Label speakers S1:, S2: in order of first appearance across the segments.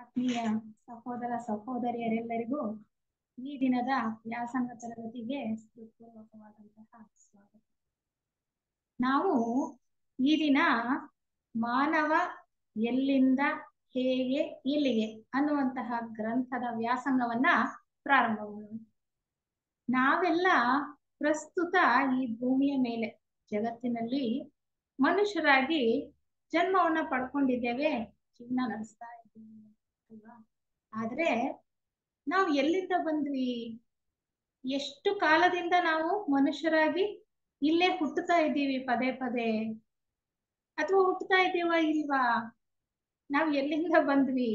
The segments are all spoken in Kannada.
S1: ಆತ್ಮೀಯ ಸಹೋದರ ಸಹೋದರಿಯರೆಲ್ಲರಿಗೂ ಈ ದಿನದ ವ್ಯಾಸಂಗ ತರಗತಿಗೆ ಹೃತ್ಪೂರ್ವಕವಾದಂತಹ ಸ್ವಾಗತ. ನಾವು ಈ ದಿನ ಮಾನವ ಎಲ್ಲಿಂದ ಹೇಗೆ ಇಲ್ಲಿಗೆ ಅನ್ನುವಂತಹ ಗ್ರಂಥದ ವ್ಯಾಸಂಗವನ್ನ ಪ್ರಾರಂಭ ಮಾಡೋಣ. ನಾವೆಲ್ಲ ಪ್ರಸ್ತುತ ಈ ಭೂಮಿಯ ಮೇಲೆ ಜಗತ್ತಿನಲ್ಲಿ ಮನುಷ್ಯರಾಗಿ ಜನ್ಮವನ್ನ ಪಡ್ಕೊಂಡಿದ್ದೇವೆ, ಜೀವನ ನಡೆಸ್ತಾ ಇದ್ದೀವಿ ಅಲ್ವಾ? ಆದ್ರೆ ನಾವು ಎಲ್ಲಿಂದ ಬಂದ್ವಿ? ಎಷ್ಟು ಕಾಲದಿಂದ ನಾವು ಮನುಷ್ಯರಾಗಿ ಇಲ್ಲೇ ಹುಟ್ಟುತ್ತಾ ಇದ್ದೀವಿ ಪದೇ ಪದೇ, ಅಥವಾ ಹುಟ್ಟುತ್ತಾ ಇದ್ದೀವ ಇಲ್ವಾ? ನಾವು ಎಲ್ಲಿಂದ ಬಂದ್ವಿ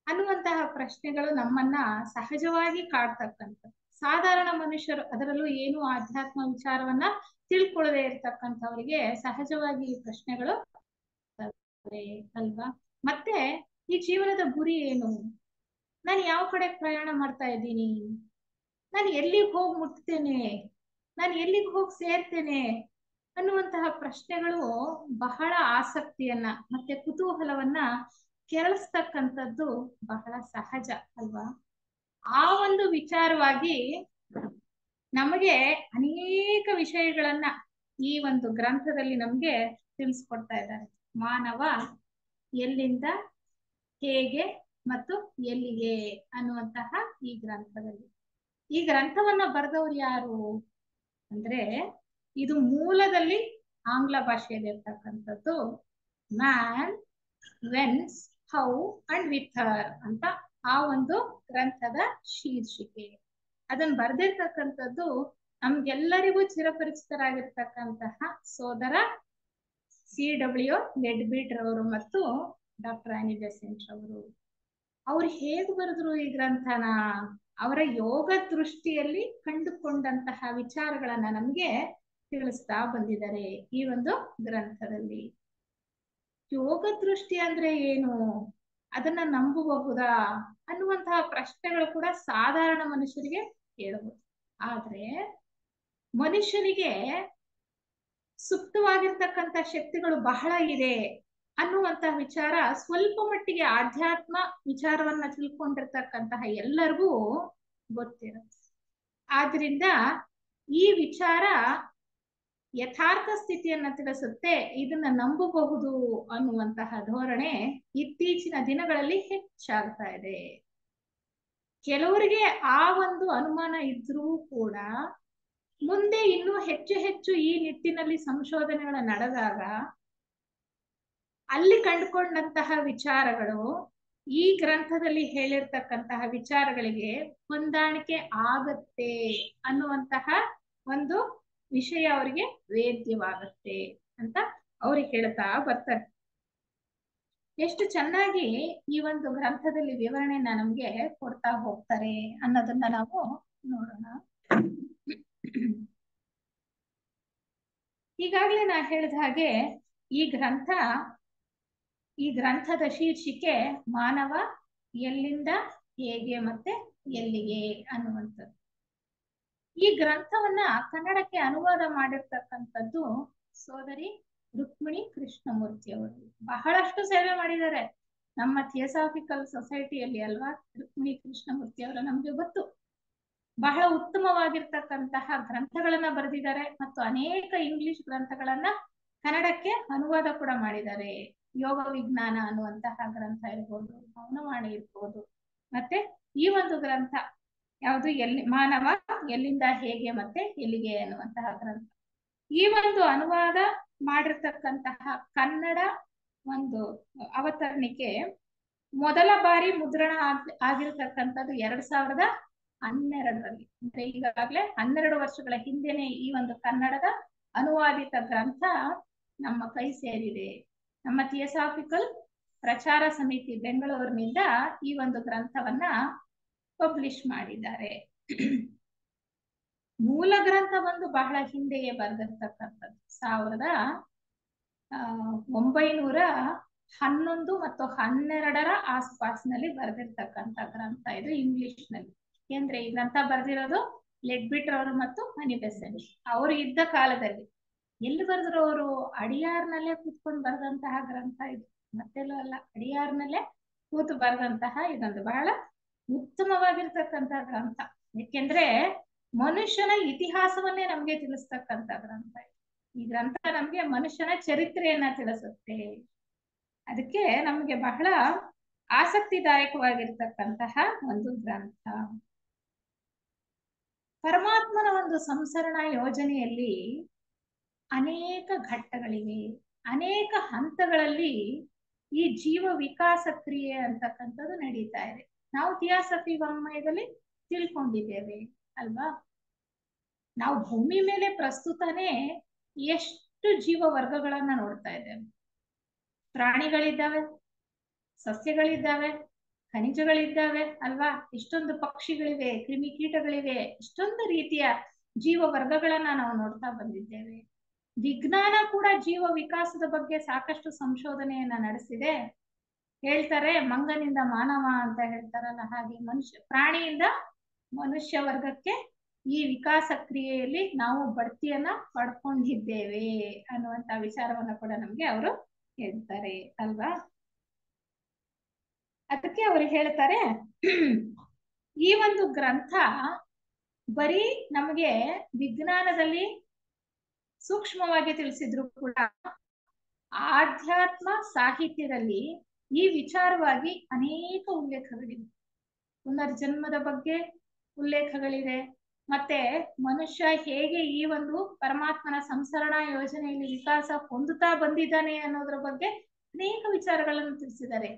S1: ಅನ್ನುವಂತಹ ಪ್ರಶ್ನೆಗಳು ನಮ್ಮನ್ನ ಸಹಜವಾಗಿ ಕಾಡ್ತಕ್ಕಂಥ ಸಾಧಾರಣ ಮನುಷ್ಯರು, ಅದರಲ್ಲೂ ಏನು ಆಧ್ಯಾತ್ಮ ವಿಚಾರವನ್ನ ತಿಳ್ಕೊಳ್ಳದೆ ಇರ್ತಕ್ಕಂಥವರಿಗೆ ಸಹಜವಾಗಿ ಈ ಪ್ರಶ್ನೆಗಳು ಅಲ್ವಾ? ಮತ್ತೆ ಈ ಜೀವನದ ಗುರಿ ಏನು? ನಾನು ಯಾವ ಕಡೆ ಪ್ರಯಾಣ ಮಾಡ್ತಾ ಇದ್ದೀನಿ? ನಾನು ಎಲ್ಲಿಗೆ ಹೋಗಿ ಮುಟ್ತೇನೆ? ನಾನು ಎಲ್ಲಿಗೆ ಹೋಗಿ ಸೇರ್ತೇನೆ ಅನ್ನುವಂತಹ ಪ್ರಶ್ನೆಗಳು ಬಹಳ ಆಸಕ್ತಿಯನ್ನ ಮತ್ತೆ ಕುತೂಹಲವನ್ನ ಕೆರಳಿಸ್ತಕ್ಕಂಥದ್ದು ಬಹಳ ಸಹಜ ಅಲ್ವಾ? ಆ ಒಂದು ವಿಚಾರವಾಗಿ ನಮಗೆ ಅನೇಕ ವಿಷಯಗಳನ್ನ ಈ ಒಂದು ಗ್ರಂಥದಲ್ಲಿ ನಮ್ಗೆ ತಿಳಿಸ್ಕೊಡ್ತಾ ಇದ್ದಾರೆ. ಮಾನವ ಎಲ್ಲಿಂದ ಹೇಗೆ ಮತ್ತು ಎಲ್ಲಿಗೆ ಅನ್ನುವಂತಹ ಈ ಗ್ರಂಥದಲ್ಲಿ. ಈ ಗ್ರಂಥವನ್ನ ಬರೆದವ್ರು ಯಾರು ಅಂದ್ರೆ, ಇದು ಮೂಲದಲ್ಲಿ ಆಂಗ್ಲ ಭಾಷೆಯಲ್ಲಿ ಇರ್ತಕ್ಕಂಥದ್ದು man, whence, how and with her ಅಂತ ಆ ಒಂದು ಗ್ರಂಥದ ಶೀರ್ಷಿಕೆ. ಅದನ್ನ ಬರೆದಿರ್ತಕ್ಕಂಥದ್ದು ನಮ್ಗೆಲ್ಲರಿಗೂ ಚಿರಪರಿಚಿತರಾಗಿರ್ತಕ್ಕಂತಹ ಸೋದರ CW ಲೆಡ್ಬಿಟ್ ರವರು ಮತ್ತು ಡಾಕ್ಟರ್ ಆನಿ ಬೆಸೆಂಟ್ ರವರು. ಅವ್ರು ಹೇಗೆ ಬರೆದ್ರು ಈ ಗ್ರಂಥನ? ಅವರ ಯೋಗ ದೃಷ್ಟಿಯಲ್ಲಿ ಕಂಡುಕೊಂಡಂತಹ ವಿಚಾರಗಳನ್ನ ನಮ್ಗೆ ತಿಳಿಸ್ತಾ ಬಂದಿದ್ದಾರೆ ಈ ಒಂದು ಗ್ರಂಥದಲ್ಲಿ. ಯೋಗ ದೃಷ್ಟಿ ಅಂದ್ರೆ ಏನು? ಅದನ್ನ ನಂಬಬಹುದಾ ಅನ್ನುವಂತಹ ಪ್ರಶ್ನೆಗಳು ಕೂಡ ಸಾಧಾರಣ ಮನುಷ್ಯರಿಗೆ ಕೇಳಬಹುದು. ಆದ್ರೆ ಮನುಷ್ಯನಿಗೆ ಸುಪ್ತವಾಗಿರ್ತಕ್ಕಂಥ ಶಕ್ತಿಗಳು ಬಹಳ ಇದೆ ಅನ್ನುವಂತಹ ವಿಚಾರ ಸ್ವಲ್ಪ ಮಟ್ಟಿಗೆ ಆಧ್ಯಾತ್ಮ ವಿಚಾರವನ್ನ ತಿಳ್ಕೊಂಡಿರ್ತಕ್ಕಂತಹ ಎಲ್ಲರಿಗೂ ಗೊತ್ತಿರುತ್ತೆ. ಆದ್ರಿಂದ ಈ ವಿಚಾರ ಯಥಾರ್ಥ ಸ್ಥಿತಿಯನ್ನ ತಿಳಿಸುತ್ತೆ, ಇದನ್ನ ನಂಬಬಹುದು ಅನ್ನುವಂತಹ ಧೋರಣೆ ಇತ್ತೀಚಿನ ದಿನಗಳಲ್ಲಿ ಹೆಚ್ಚಾಗ್ತಾ ಇದೆ. ಕೆಲವರಿಗೆ ಆ ಒಂದು ಅನುಮಾನ ಇದ್ರೂ ಕೂಡ ಮುಂದೆ ಇನ್ನೂ ಹೆಚ್ಚು ಹೆಚ್ಚು ಈ ನಿಟ್ಟಿನಲ್ಲಿ ಸಂಶೋಧನೆಗಳು ನಡೆದಾಗ ಅಲ್ಲಿ ಕಂಡುಕೊಂಡಂತಹ ವಿಚಾರಗಳು ಈ ಗ್ರಂಥದಲ್ಲಿ ಹೇಳಿರ್ತಕ್ಕಂತಹ ವಿಚಾರಗಳಿಗೆ ಹೊಂದಾಣಿಕೆ ಆಗತ್ತೆ ಅನ್ನುವಂತಹ ಒಂದು ವಿಷಯ ಅವರಿಗೆ ವೇದ್ಯವಾಗತ್ತೆ ಅಂತ ಅವ್ರಿಗೆ ಹೇಳ್ತಾ ಬರ್ತಾರೆ. ಎಷ್ಟು ಚೆನ್ನಾಗಿ ಈ ಒಂದು ಗ್ರಂಥದಲ್ಲಿ ವಿವರಣೆನ ನಮ್ಗೆ ಕೊಡ್ತಾ ಹೋಗ್ತಾರೆ ಅನ್ನೋದನ್ನ ನಾವು ನೋಡೋಣ. ಈಗಾಗಲೇ ನಾ ಹೇಳಿದ ಹಾಗೆ ಈ ಗ್ರಂಥದ ಶೀರ್ಷಿಕೆ ಮಾನವ ಎಲ್ಲಿಂದ ಹೇಗೆ ಮತ್ತೆ ಎಲ್ಲಿಗೆ ಅನ್ನುವಂಥದ್ದು. ಈ ಗ್ರಂಥವನ್ನ ಕನ್ನಡಕ್ಕೆ ಅನುವಾದ ಮಾಡಿರ್ತಕ್ಕಂಥದ್ದು ಸೋದರಿ ರುಕ್ಮಿಣಿ ಕೃಷ್ಣಮೂರ್ತಿ ಅವರು. ಬಹಳಷ್ಟು ಸೇವೆ ಮಾಡಿದ್ದಾರೆ ನಮ್ಮ ಥಿಯೋಸಾಫಿಕಲ್ ಸೊಸೈಟಿಯಲ್ಲಿ ಅಲ್ವಾ? ರುಕ್ಮಿಣಿ ಕೃಷ್ಣಮೂರ್ತಿ ಅವರು ನಮ್ಗೆ ಗೊತ್ತು. ಬಹಳ ಉತ್ತಮವಾಗಿರ್ತಕ್ಕಂತಹ ಗ್ರಂಥಗಳನ್ನ ಬರೆದಿದ್ದಾರೆ ಮತ್ತು ಅನೇಕ ಇಂಗ್ಲಿಷ್ ಗ್ರಂಥಗಳನ್ನ ಕನ್ನಡಕ್ಕೆ ಅನುವಾದ ಕೂಡ ಮಾಡಿದ್ದಾರೆ. ಯೋಗ ವಿಜ್ಞಾನ ಅನ್ನುವಂತಹ ಗ್ರಂಥ ಇರ್ಬೋದು, ಮೌನವಾಣಿ ಇರ್ಬೋದು, ಮತ್ತೆ ಈ ಒಂದು ಗ್ರಂಥ ಯಾವುದು ಮಾನವ ಎಲ್ಲಿಂದ ಹೇಗೆ ಮತ್ತೆ ಎಲ್ಲಿಗೆ ಅನ್ನುವಂತಹ ಗ್ರಂಥ. ಈ ಒಂದು ಅನುವಾದ ಮಾಡಿರ್ತಕ್ಕಂತಹ ಕನ್ನಡ ಒಂದು ಅವತರಣಿಕೆ ಮೊದಲ ಬಾರಿ ಮುದ್ರಣ ಆಗಿರ್ತಕ್ಕಂಥದ್ದು 2012ರಲ್ಲಿ. ಅಂದ್ರೆ ಈಗಾಗಲೇ 12 ವರ್ಷಗಳ ಹಿಂದೆನೆ ಈ ಒಂದು ಕನ್ನಡದ ಅನುವಾದಿತ ಗ್ರಂಥ ನಮ್ಮ ಕೈ ಸೇರಿದೆ. ನಮ್ಮ ಥಿಯೋಸಾಫಿಕಲ್ ಪ್ರಚಾರ ಸಮಿತಿ ಬೆಂಗಳೂರಿನಿಂದ ಈ ಒಂದು ಗ್ರಂಥವನ್ನ ಪಬ್ಲಿಷ್ ಮಾಡಿದ್ದಾರೆ. ಮೂಲ ಗ್ರಂಥ ಬಂದು ಬಹಳ ಹಿಂದೆಯೇ ಬರೆದಿರ್ತಕ್ಕಂಥದ್ದು 1911 ಮತ್ತು 12ರ ಆಸ್ಪಾಸ್ನಲ್ಲಿ ಬರೆದಿರ್ತಕ್ಕಂಥ ಗ್ರಂಥ ಇದು ಇಂಗ್ಲಿಷ್ ನಲ್ಲಿ. ಏಕೆಂದ್ರೆ ಈ ಗ್ರಂಥ ಬರೆದಿರೋದು ಲೆಡ್ಬಿಟ್ ರವರು ಮತ್ತು ಆನಿ ಬೆಸೆಂಟ್ ಅವರು ಇದ್ದ ಕಾಲದಲ್ಲಿ. ಎಲ್ಲಿ ಬರೆದ್ರು ಅವರು? ಅಡಿಯಾರ್ನಲ್ಲೇ ಕೂತ್ಕೊಂಡು ಬರೆದಂತಹ ಗ್ರಂಥ ಇದು, ಮತ್ತೆಲ್ಲೂ ಅಲ್ಲ, ಅಡಿಯಾರ್ನಲ್ಲೇ ಕೂತು ಬರೆದಂತಹ ಇದೊಂದು ಬಹಳ ಉತ್ತಮವಾಗಿರ್ತಕ್ಕಂತಹ ಗ್ರಂಥ. ಯಾಕೆಂದ್ರೆ ಮನುಷ್ಯನ ಇತಿಹಾಸವನ್ನೇ ನಮ್ಗೆ ತಿಳಿಸ್ತಕ್ಕಂಥ ಗ್ರಂಥ. ಈ ಗ್ರಂಥ ನಮ್ಗೆ ಮನುಷ್ಯನ ಚರಿತ್ರೆಯನ್ನ ತಿಳಿಸುತ್ತೆ. ಅದಕ್ಕೆ ನಮ್ಗೆ ಬಹಳ ಆಸಕ್ತಿದಾಯಕವಾಗಿರ್ತಕ್ಕಂತಹ ಒಂದು ಗ್ರಂಥ. ಪರಮಾತ್ಮನ ಒಂದು ಸಂಸರಣ ಯೋಜನೆಯಲ್ಲಿ ಅನೇಕ ಘಟ್ಟಗಳಿವೆ, ಅನೇಕ ಹಂತಗಳಲ್ಲಿ ಈ ಜೀವ ವಿಕಾಸ ಕ್ರಿಯೆ ಅಂತಕ್ಕಂಥದ್ದು ನಡೀತಾ ಇದೆ. ನಾವು ಥಿಯಾಸಫಿ ವಾಂಗ್ಮಯದಲ್ಲಿ ತಿಳ್ಕೊಂಡಿದ್ದೇವೆ ಅಲ್ವಾ. ನಾವು ಭೂಮಿ ಮೇಲೆ ಪ್ರಸ್ತುತನೇ ಎಷ್ಟು ಜೀವ ವರ್ಗಗಳನ್ನ ನೋಡ್ತಾ ಇದ್ದೇವೆ. ಪ್ರಾಣಿಗಳಿದ್ದಾವೆ, ಸಸ್ಯಗಳಿದ್ದಾವೆ, ಖನಿಜಗಳಿದ್ದಾವೆ ಅಲ್ವಾ. ಇಷ್ಟೊಂದು ಪಕ್ಷಿಗಳಿವೆ, ಕ್ರಿಮಿಕೀಟಗಳಿವೆ, ಇಷ್ಟೊಂದು ರೀತಿಯ ಜೀವ ವರ್ಗಗಳನ್ನ ನಾವು ನೋಡ್ತಾ ಬಂದಿದ್ದೇವೆ. ವಿಜ್ಞಾನ ಕೂಡ ಜೀವ ವಿಕಾಸದ ಬಗ್ಗೆ ಸಾಕಷ್ಟು ಸಂಶೋಧನೆಯನ್ನ ನಡೆಸಿದೆ. ಹೇಳ್ತಾರೆ ಮಂಗನಿಂದ ಮಾನವ ಅಂತ ಹೇಳ್ತಾರಲ್ಲ, ಹಾಗೆ ಪ್ರಾಣಿಯಿಂದ ಮನುಷ್ಯ ವರ್ಗಕ್ಕೆ ಈ ವಿಕಾಸ ಕ್ರಿಯೆಯಲ್ಲಿ ನಾವು ಬಡ್ತಿಯನ್ನ ಪಡ್ಕೊಂಡಿದ್ದೇವೆ ಅನ್ನುವಂತ ವಿಚಾರವನ್ನ ಕೂಡ ನಮ್ಗೆ ಅವರು ಹೇಳ್ತಾರೆ ಅಲ್ವಾ. ಅದಕ್ಕೆ ಅವರು ಹೇಳ್ತಾರೆ ಈ ಒಂದು ಗ್ರಂಥ ಬರೀ ನಮಗೆ ವಿಜ್ಞಾನದಲ್ಲಿ ಸೂಕ್ಷ್ಮವಾಗಿ ತಿಳಿಸಿದ್ರು ಕೂಡ ಆಧ್ಯಾತ್ಮ ಸಾಹಿತ್ಯದಲ್ಲಿ ಈ ವಿಚಾರವಾಗಿ ಅನೇಕ ಉಲ್ಲೇಖಗಳಿವೆ. ಪುನರ್ಜನ್ಮದ ಬಗ್ಗೆ ಉಲ್ಲೇಖಗಳಿದೆ. ಮತ್ತೆ ಮನುಷ್ಯ ಹೇಗೆ ಈ ಒಂದು ಪರಮಾತ್ಮನ ಸಂಸರಣಾ ಯೋಜನೆಯಲ್ಲಿ ವಿಕಾಸ ಹೊಂದುತ್ತಾ ಬಂದಿದ್ದಾನೆ ಅನ್ನೋದ್ರ ಬಗ್ಗೆ ಅನೇಕ ವಿಚಾರಗಳನ್ನು ತಿಳಿಸಿದ್ದಾರೆ.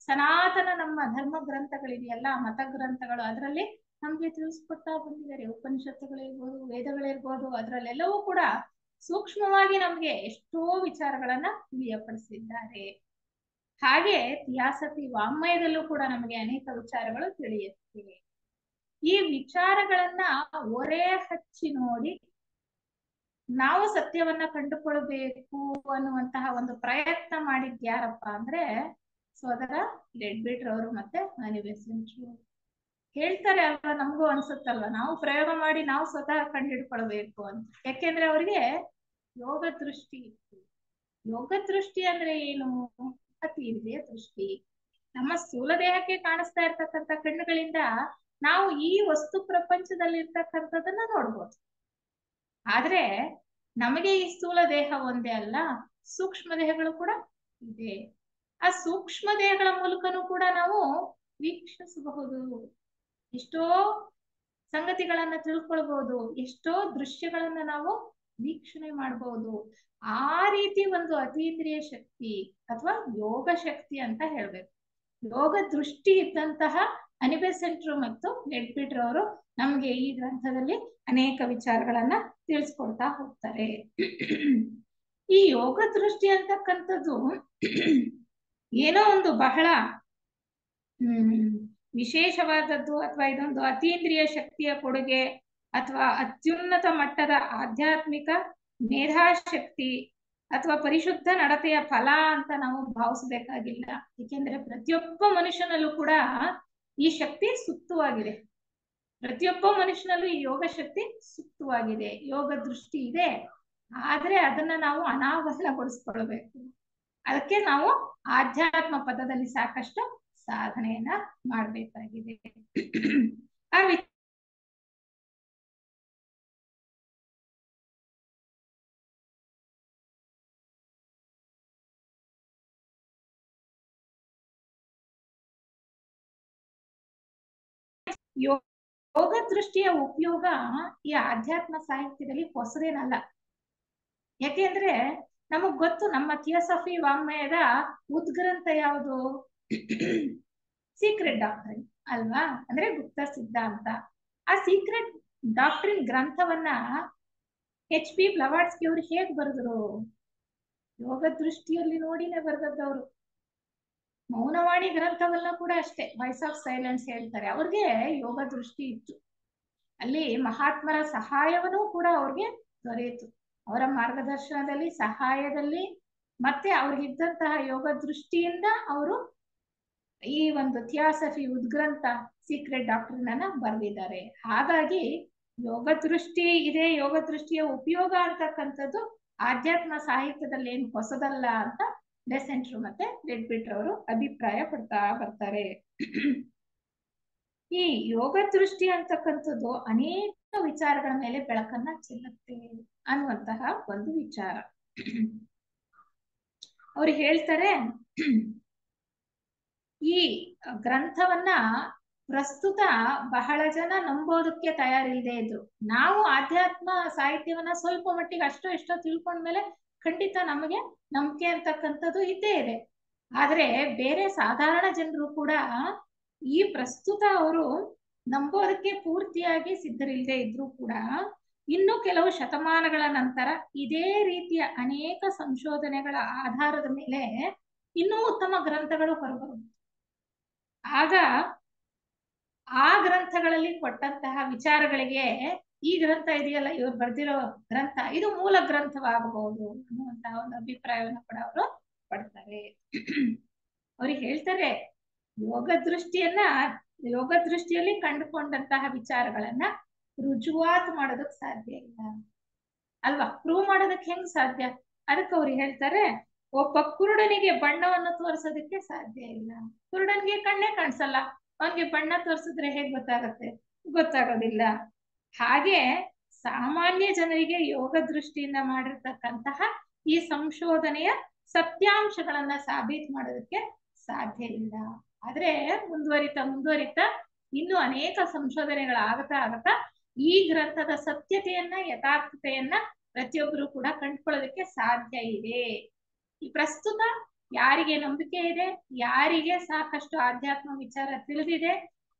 S1: ಸನಾತನ ನಮ್ಮ ಧರ್ಮ ಗ್ರಂಥಗಳಿದೆಯಲ್ಲ, ಮತ ಗ್ರಂಥಗಳು, ಅದರಲ್ಲಿ ನಮ್ಗೆ ತಿಳಿಸ್ಕೊಡ್ತಾ ಬಂದಿದ್ದಾರೆ. ಉಪನಿಷತ್ತುಗಳಿರ್ಬೋದು, ವೇದಗಳಿರ್ಬೋದು, ಅದರಲ್ಲೆಲ್ಲವೂ ಕೂಡ ಸೂಕ್ಷ್ಮವಾಗಿ ನಮ್ಗೆ ಎಷ್ಟೋ ವಿಚಾರಗಳನ್ನ ತಿಳಿಯಪಡಿಸಿದ್ದಾರೆ. ಹಾಗೆ ಥಿಯಾಸಫಿ ವಾಂಗ್ಮಯದಲ್ಲೂ ಕೂಡ ನಮಗೆ ಅನೇಕ ವಿಚಾರಗಳು ತಿಳಿಯುತ್ತಿವೆ. ಈ ವಿಚಾರಗಳನ್ನ ಒರೆ ಹಚ್ಚಿ ನೋಡಿ ನಾವು ಸತ್ಯವನ್ನ ಕಂಡುಕೊಳ್ಬೇಕು ಅನ್ನುವಂತಹ ಒಂದು ಪ್ರಯತ್ನ ಮಾಡಿದ್ಯಾರಪ್ಪ ಅಂದ್ರೆ ಸೋದರ ಲೆಡ್ಬಿಟ್ರ್ ಅವರು ಮತ್ತೆ ಅನಿ ಬೆಸೆಂಟ್ ಹೇಳ್ತಾರೆ ಅಲ್ವಾ. ನಮಗೂ ಅನ್ಸುತ್ತಲ್ವ, ನಾವು ಪ್ರಯೋಗ ಮಾಡಿ ನಾವು ಸ್ವತಃ ಕಂಡುಹಿಡ್ಕೊಳ್ಬೇಕು ಅಂತ. ಯಾಕೆಂದ್ರೆ ಅವ್ರಿಗೆ ಯೋಗ ದೃಷ್ಟಿ ಇತ್ತು. ಯೋಗ ದೃಷ್ಟಿ ಅಂದ್ರೆ ಏನು? ಅತೀಂದ್ರಿಯ ದೃಷ್ಟಿ. ನಮ್ಮ ಸ್ಥೂಲ ದೇಹಕ್ಕೆ ಕಾಣಿಸ್ತಾ ಇರ್ತಕ್ಕಂಥ ಕಣ್ಣುಗಳಿಂದ ನಾವು ಈ ವಸ್ತು ಪ್ರಪಂಚದಲ್ಲಿ ಇರ್ತಕ್ಕಂಥದನ್ನ ನೋಡ್ಬೋದು. ಆದ್ರೆ ನಮಗೆ ಈ ಸ್ಥೂಲ ದೇಹ ಒಂದೇ ಅಲ್ಲ, ಸೂಕ್ಷ್ಮ ದೇಹಗಳು ಕೂಡ ಇದೆ. ಆ ಸೂಕ್ಷ್ಮ ದೇಹಗಳ ಮೂಲಕನೂ ಕೂಡ ನಾವು ವೀಕ್ಷಿಸಬಹುದು, ಎಷ್ಟೋ ಸಂಗತಿಗಳನ್ನ ತಿಳ್ಕೊಳ್ಬಹುದು, ಎಷ್ಟೋ ದೃಶ್ಯಗಳನ್ನ ನಾವು ವೀಕ್ಷಣೆ ಮಾಡಬಹುದು. ಆ ರೀತಿ ಒಂದು ಅತೀಂದ್ರಿಯ ಶಕ್ತಿ ಅಥವಾ ಯೋಗ ಶಕ್ತಿ ಅಂತ ಹೇಳ್ಬೇಕು. ಯೋಗ ದೃಷ್ಟಿ ಇದ್ದಂತಹ ಅನಿ ಬೆಸೆಂಟ್ ಮತ್ತು ಲೆಡ್ಬಿಟ್ರ್ ಅವರು ನಮ್ಗೆ ಈ ಗ್ರಂಥದಲ್ಲಿ ಅನೇಕ ವಿಚಾರಗಳನ್ನ ತಿಳಿಸ್ಕೊಡ್ತಾ ಹೋಗ್ತಾರೆ. ಈ ಯೋಗ ದೃಷ್ಟಿ ಅಂತಕ್ಕಂಥದ್ದು ಏನೋ ಒಂದು ಬಹಳ ವಿಶೇಷವಾದದ್ದು ಅಥವಾ ಇದೊಂದು ಅತೀಂದ್ರಿಯ ಶಕ್ತಿಯ ಕೊಡುಗೆ ಅಥವಾ ಅತ್ಯುನ್ನತ ಮಟ್ಟದ ಆಧ್ಯಾತ್ಮಿಕ ಮೇಧಾಶಕ್ತಿ ಅಥವಾ ಪರಿಶುದ್ಧ ನಡತೆಯ ಫಲ ಅಂತ ನಾವು ಭಾವಿಸಬೇಕಾಗಿಲ್ಲ. ಏಕೆಂದ್ರೆ ಪ್ರತಿಯೊಬ್ಬ ಮನುಷ್ಯನಲ್ಲೂ ಕೂಡ ಈ ಶಕ್ತಿ ಸುಪ್ತವಾಗಿದೆ. ಪ್ರತಿಯೊಬ್ಬ ಮನುಷ್ಯನಲ್ಲೂ ಈ ಯೋಗ ಶಕ್ತಿ ಸುಪ್ತವಾಗಿದೆ, ಯೋಗ ದೃಷ್ಟಿ ಇದೆ. ಆದ್ರೆ ಅದನ್ನ ನಾವು ಅನಾವರಣಗೊಳಿಸ್ಕೊಳ್ಬೇಕು. ಅದಕ್ಕೆ ನಾವು ಆಧ್ಯಾತ್ಮ ಪದದಲ್ಲಿ ಸಾಕಷ್ಟು ಸಾಧನೆಯನ್ನ ಮಾಡಬೇಕಾಗಿದೆ. ಯೋಗ ದೃಷ್ಟಿಯ ಉಪಯೋಗ ಈ ಆಧ್ಯಾತ್ಮ ಸಾಹಿತ್ಯದಲ್ಲಿ ಹೊಸದೇನಲ್ಲ. ಯಾಕೆಂದ್ರೆ ನಮಗ್ ಗೊತ್ತು, ನಮ್ಮ ಥಿಯಾಸಫಿ ವಾಂಗ್ಮಯದ ಉದ್ಗ್ರಂಥ ಯಾವುದು? ಸೀಕ್ರೆಟ್ ಡಾಕ್ಟ್ರಿನ್ ಅಲ್ವಾ, ಅಂದ್ರೆ ಗುಪ್ತ ಸಿದ್ಧಾಂತ. ಆ ಸೀಕ್ರೆಟ್ ಡಾಕ್ಟ್ರಿನ್ ಗ್ರಂಥವನ್ನ HP ಬ್ಲವಾಟ್ಸ್ಕಿ ಅವರು ಹೇಗ್ ಬರೆದ್ರು? ಯೋಗ ದೃಷ್ಟಿಯಲ್ಲಿ ನೋಡಿನೇ ಬರೆದದ್ದವರು. ಮೌನವಾಣಿ ಗ್ರಂಥವನ್ನ ಕೂಡ ಅಷ್ಟೇ, ವಾಯ್ಸ್ ಆಫ್ ಸೈಲೆನ್ಸ್ ಹೇಳ್ತಾರೆ. ಅವ್ರಿಗೆ ಯೋಗ ದೃಷ್ಟಿ ಇತ್ತು. ಅಲ್ಲಿ ಮಹಾತ್ಮರ ಸಹಾಯವನ್ನೂ ಕೂಡ ಅವ್ರಿಗೆ ದೊರೆಯಿತು. ಅವರ ಮಾರ್ಗದರ್ಶನದಲ್ಲಿ, ಸಹಾಯದಲ್ಲಿ, ಮತ್ತೆ ಅವ್ರಿಗಿದ್ದಂತಹ ಯೋಗ ದೃಷ್ಟಿಯಿಂದ ಅವರು ಈ ಒಂದು ಥಿಯಾಸಫಿ ಉದ್ಗ್ರಂಥ ಸೀಕ್ರೆಟ್ ಡಾಕ್ಟ್ರಿನ್ ಅನ್ನ ಬರೆದಿದ್ದಾರೆ. ಹಾಗಾಗಿ ಯೋಗ ದೃಷ್ಟಿ ಇದೆ, ಯೋಗ ದೃಷ್ಟಿಯ ಉಪಯೋಗ ಅಂತಕ್ಕಂಥದ್ದು ಆಧ್ಯಾತ್ಮ ಸಾಹಿತ್ಯದಲ್ಲಿ ಏನು ಹೊಸದಲ್ಲ ಅಂತ ಬೆಸೆಂಟ್ರು ಮತ್ತೆ ಲೆಡ್ಬಿಟ್ರ್ ಅವರು ಅಭಿಪ್ರಾಯ ಪಡ್ತಾ ಬರ್ತಾರೆ. ಈ ಯೋಗ ದೃಷ್ಟಿ ಅಂತಕ್ಕಂಥದ್ದು ಅನೇಕ ವಿಚಾರಗಳ ಮೇಲೆ ಬೆಳಕನ್ನ ಚೆಲ್ಲುತ್ತೆ ಅನ್ನುವಂತಹ ಒಂದು ವಿಚಾರ. ಅವ್ರು ಹೇಳ್ತಾರೆ, ಈ ಗ್ರಂಥವನ್ನ ಪ್ರಸ್ತುತ ಬಹಳ ಜನ ನಂಬೋದಕ್ಕೆ ತಯಾರಿಲ್ಲದೆ ಇದ್ರು. ನಾವು ಆಧ್ಯಾತ್ಮ ಸಾಹಿತ್ಯವನ್ನ ಸ್ವಲ್ಪ ಮಟ್ಟಿಗೆ ಅಷ್ಟೋ ಇಷ್ಟೋ ತಿಳ್ಕೊಂಡ್ಮೇಲೆ ಖಂಡಿತ ನಮಗೆ ನಂಬಿಕೆ ಅಂತಕ್ಕಂಥದ್ದು ಇದ್ದೇ ಇದೆ. ಆದ್ರೆ ಬೇರೆ ಸಾಧಾರಣ ಜನರು ಕೂಡ ಈ ಪ್ರಸ್ತುತ ಅವರು ನಂಬೋದಕ್ಕೆ ಪೂರ್ತಿಯಾಗಿ ಸಿದ್ಧರಿಲ್ಲದೆ ಇದ್ರು ಕೂಡ ಇನ್ನು ಕೆಲವು ಶತಮಾನಗಳ ನಂತರ ಇದೇ ರೀತಿಯ ಅನೇಕ ಸಂಶೋಧನೆಗಳ ಆಧಾರದ ಮೇಲೆ ಇನ್ನೂ ಉತ್ತಮ ಗ್ರಂಥಗಳು ಹೊರಬರುವುದು. ಆಗ ಆ ಗ್ರಂಥಗಳಲ್ಲಿ ಕೊಟ್ಟಂತಹ ವಿಚಾರಗಳಿಗೆ ಈ ಗ್ರಂಥ ಇದೆಯಲ್ಲ, ಇವ್ರು ಬರ್ದಿರೋ ಗ್ರಂಥ ಇದು ಮೂಲ ಗ್ರಂಥವಾಗಬಹುದು ಅನ್ನುವಂತಹ ಒಂದು ಅಭಿಪ್ರಾಯವನ್ನು ಕೂಡ ಅವರು ಪಡ್ತಾರೆ. ಅವ್ರಿಗೆ ಹೇಳ್ತಾರೆ, ಯೋಗ ದೃಷ್ಟಿಯಲ್ಲಿ ಕಂಡುಕೊಂಡಂತಹ ವಿಚಾರಗಳನ್ನ ರುಜುವಾತು ಮಾಡೋದಕ್ ಸಾಧ್ಯ ಇಲ್ಲ ಅಲ್ವಾ? ಪ್ರೂವ್ ಮಾಡೋದಕ್ಕೆ ಹೆಂಗ್ ಸಾಧ್ಯ? ಅದಕ್ಕೆ ಅವ್ರು ಹೇಳ್ತಾರೆ, ಒಬ್ಬ ಕುರುಡನಿಗೆ ಬಣ್ಣವನ್ನು ತೋರಿಸೋದಕ್ಕೆ ಸಾಧ್ಯ ಇಲ್ಲ. ಕುರುಡನಿಗೆ ಕಣ್ಣೇ ಕಾಣಿಸಲ್ಲ, ಅವನಿಗೆ ಬಣ್ಣ ತೋರಿಸಿದ್ರೆ ಹೇಗ್ ಗೊತ್ತಾಗತ್ತೆ? ಗೊತ್ತಾಗೋದಿಲ್ಲ. ಹಾಗೆ ಸಾಮಾನ್ಯ ಜನರಿಗೆ ಯೋಗ ದೃಷ್ಟಿಯಿಂದ ಮಾಡಿರ್ತಕ್ಕಂತಹ ಈ ಸಂಶೋಧನೆಯ ಸತ್ಯಾಂಶಗಳನ್ನ ಸಾಬೀತು ಮಾಡೋದಕ್ಕೆ ಸಾಧ್ಯ ಇಲ್ಲ. ಆದ್ರೆ ಮುಂದುವರಿತಾ ಇನ್ನು ಅನೇಕ ಸಂಶೋಧನೆಗಳಾಗತಾ ಈ ಗ್ರಂಥದ ಸತ್ಯತೆಯನ್ನ, ಯಥಾರ್ಥತೆಯನ್ನ ಪ್ರತಿಯೊಬ್ಬರು ಕೂಡ ಕಂಡುಕೊಳ್ಳೋದಕ್ಕೆ ಸಾಧ್ಯ ಇದೆ. ಈ ಪ್ರಸ್ತುತ ಯಾರಿಗೆ ನಂಬಿಕೆ ಇದೆ, ಯಾರಿಗೆ ಸಾಕಷ್ಟು ಆಧ್ಯಾತ್ಮ ವಿಚಾರ ತಿಳಿದಿದೆ,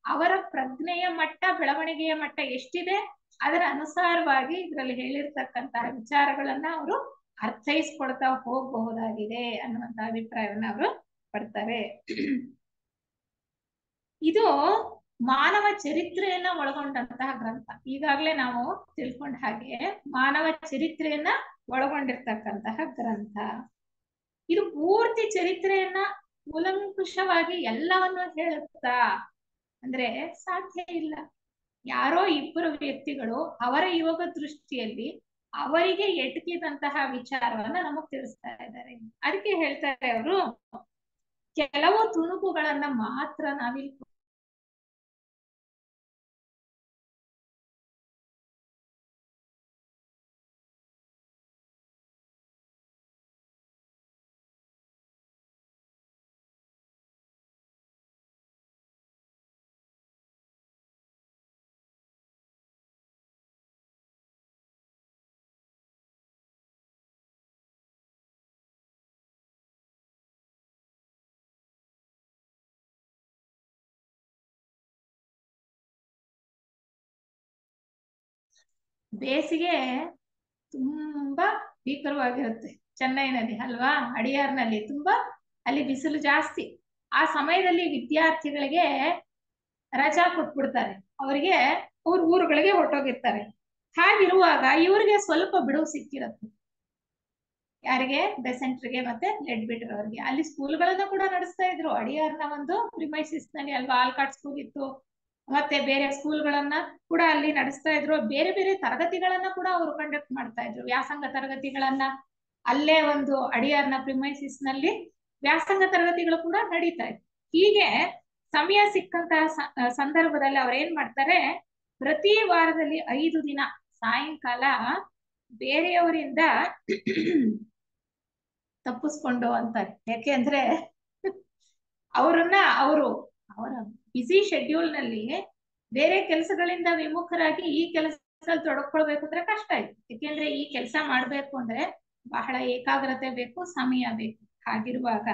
S1: ಅವರ ಪ್ರಜ್ಞೆಯ ಮಟ್ಟ, ಬೆಳವಣಿಗೆಯ ಮಟ್ಟ ಎಷ್ಟಿದೆ, ಅದರ ಅನುಸಾರವಾಗಿ ಇದರಲ್ಲಿ ಹೇಳಿರ್ತಕ್ಕಂತಹ ವಿಚಾರಗಳನ್ನ ಅವರು ಅರ್ಥೈಸ್ಕೊಳ್ತಾ ಹೋಗಬಹುದಾಗಿದೆ ಅನ್ನುವಂತ ಅಭಿಪ್ರಾಯವನ್ನ ಅವರು ಪಡ್ತಾರೆ. ಇದು ಮಾನವ ಚರಿತ್ರೆಯನ್ನ ಒಳಗೊಂಡಂತಹ ಗ್ರಂಥ. ಈಗಾಗಲೇ ನಾವು ತಿಳ್ಕೊಂಡ ಹಾಗೆ ಮಾನವ ಚರಿತ್ರೆಯನ್ನ ಒಳಗೊಂಡಿರ್ತಕ್ಕಂತಹ ಗ್ರಂಥ. ಇದು ಪೂರ್ತಿ ಚರಿತ್ರೆಯನ್ನ ಕೂಲಂಕುಷವಾಗಿ ಎಲ್ಲವನ್ನು ಹೇಳುತ್ತಾ ಅಂದ್ರೆ ಸಾಧ್ಯ ಇಲ್ಲ. ಯಾರೋ ಇಬ್ಬರು ವ್ಯಕ್ತಿಗಳು ಅವರ ಯೋಗ ದೃಷ್ಟಿಯಲ್ಲಿ ಅವರಿಗೆ ಎಟಕಿದಂತಹ ವಿಚಾರವನ್ನ ನಮಗ್ ತಿಳಿಸ್ತಾ ಇದ್ದಾರೆ. ಅದಕ್ಕೆ ಹೇಳ್ತಾರೆ ಅವರು, ಕೆಲವು ತುಣುಕುಗಳನ್ನ ಮಾತ್ರ ನಾವಿಲ್ಲಿ ಬೇಸಿಗೆ ತುಂಬಾ ಭೀಕರವಾಗಿರುತ್ತೆ. ಚೆನ್ನೈನಲ್ಲಿ ಅಲ್ವಾ, ಅಡಿಯಾರ್ನಲ್ಲಿ ತುಂಬಾ ಅಲ್ಲಿ ಬಿಸಿಲು ಜಾಸ್ತಿ. ಆ ಸಮಯದಲ್ಲಿ ವಿದ್ಯಾರ್ಥಿಗಳಿಗೆ ರಜಾ ಕೊಟ್ಬಿಡ್ತಾರೆ, ಅವರಿಗೆ ಅವ್ರ ಊರುಗಳಿಗೆ ಹೊರಟೋಗಿರ್ತಾರೆ. ಹಾಗಿರುವಾಗ ಇವ್ರಿಗೆ ಸ್ವಲ್ಪ ಬಿಡುವು ಸಿಕ್ಕಿರುತ್ತೆ. ಯಾರಿಗೆ? ಬೆಸೆಂಟ್ರಿಗೆ ಮತ್ತೆ ಲೆಡ್ಬಿಟ್ರ್ ಅವ್ರಿಗೆ. ಅಲ್ಲಿ ಸ್ಕೂಲ್ಗಳನ್ನ ಕೂಡ ನಡೆಸ್ತಾ ಇದ್ರು. ಅಡಿಯಾರ್ನ ಒಂದು ಪ್ರಿಮೈಸಿಸ್ ನಲ್ಲಿ ಅಲ್ವಾ, ಆಲ್ಕಾಟ್ ಸ್ಕೂಲ್ ಇತ್ತು, ಮತ್ತೆ ಬೇರೆ ಸ್ಕೂಲ್ಗಳನ್ನ ಕೂಡ ಅಲ್ಲಿ ನಡೆಸ್ತಾ ಇದ್ರು. ಬೇರೆ ಬೇರೆ ತರಗತಿಗಳನ್ನ ಕೂಡ ಅವರು ಕಂಡಕ್ಟ್ ಮಾಡ್ತಾ ಇದ್ರು, ವ್ಯಾಸಂಗ ತರಗತಿಗಳನ್ನ. ಅಲ್ಲೇ ಒಂದು ಅಡಿಯಾರ್ನ ಪ್ರಿಮೈಸಿಸ್ ನಲ್ಲಿ ವ್ಯಾಸಂಗ ತರಗತಿಗಳು ಕೂಡ ನಡೀತಾ ಇತ್ತು. ಹೀಗೆ ಸಮಯ ಸಿಕ್ಕಂತಹ ಸಂದರ್ಭದಲ್ಲಿ ಅವ್ರು ಏನ್ ಮಾಡ್ತಾರೆ, ಪ್ರತಿ ವಾರದಲ್ಲಿ 5 ದಿನ ಸಾಯಂಕಾಲ ಬೇರೆಯವರಿಂದ ತಪ್ಪಿಸ್ಕೊಂಡು ಅಂತಾರೆ. ಯಾಕೆಂದ್ರೆ ಅವರ ಬಿಸಿ ಶೆಡ್ಯೂಲ್ ನಲ್ಲಿ ಬೇರೆ ಕೆಲಸಗಳಿಂದ ವಿಮುಖರಾಗಿ ಈ ಕೆಲಸದಲ್ಲಿ ತೊಡಕೊಳ್ಬೇಕು ಅಂದ್ರೆ ಕಷ್ಟ ಇತ್ತು. ಯಾಕೆಂದ್ರೆ ಈ ಕೆಲಸ ಮಾಡ್ಬೇಕು ಅಂದ್ರೆ ಬಹಳ ಏಕಾಗ್ರತೆ ಬೇಕು, ಸಮಯ ಬೇಕು. ಹಾಗಿರುವಾಗ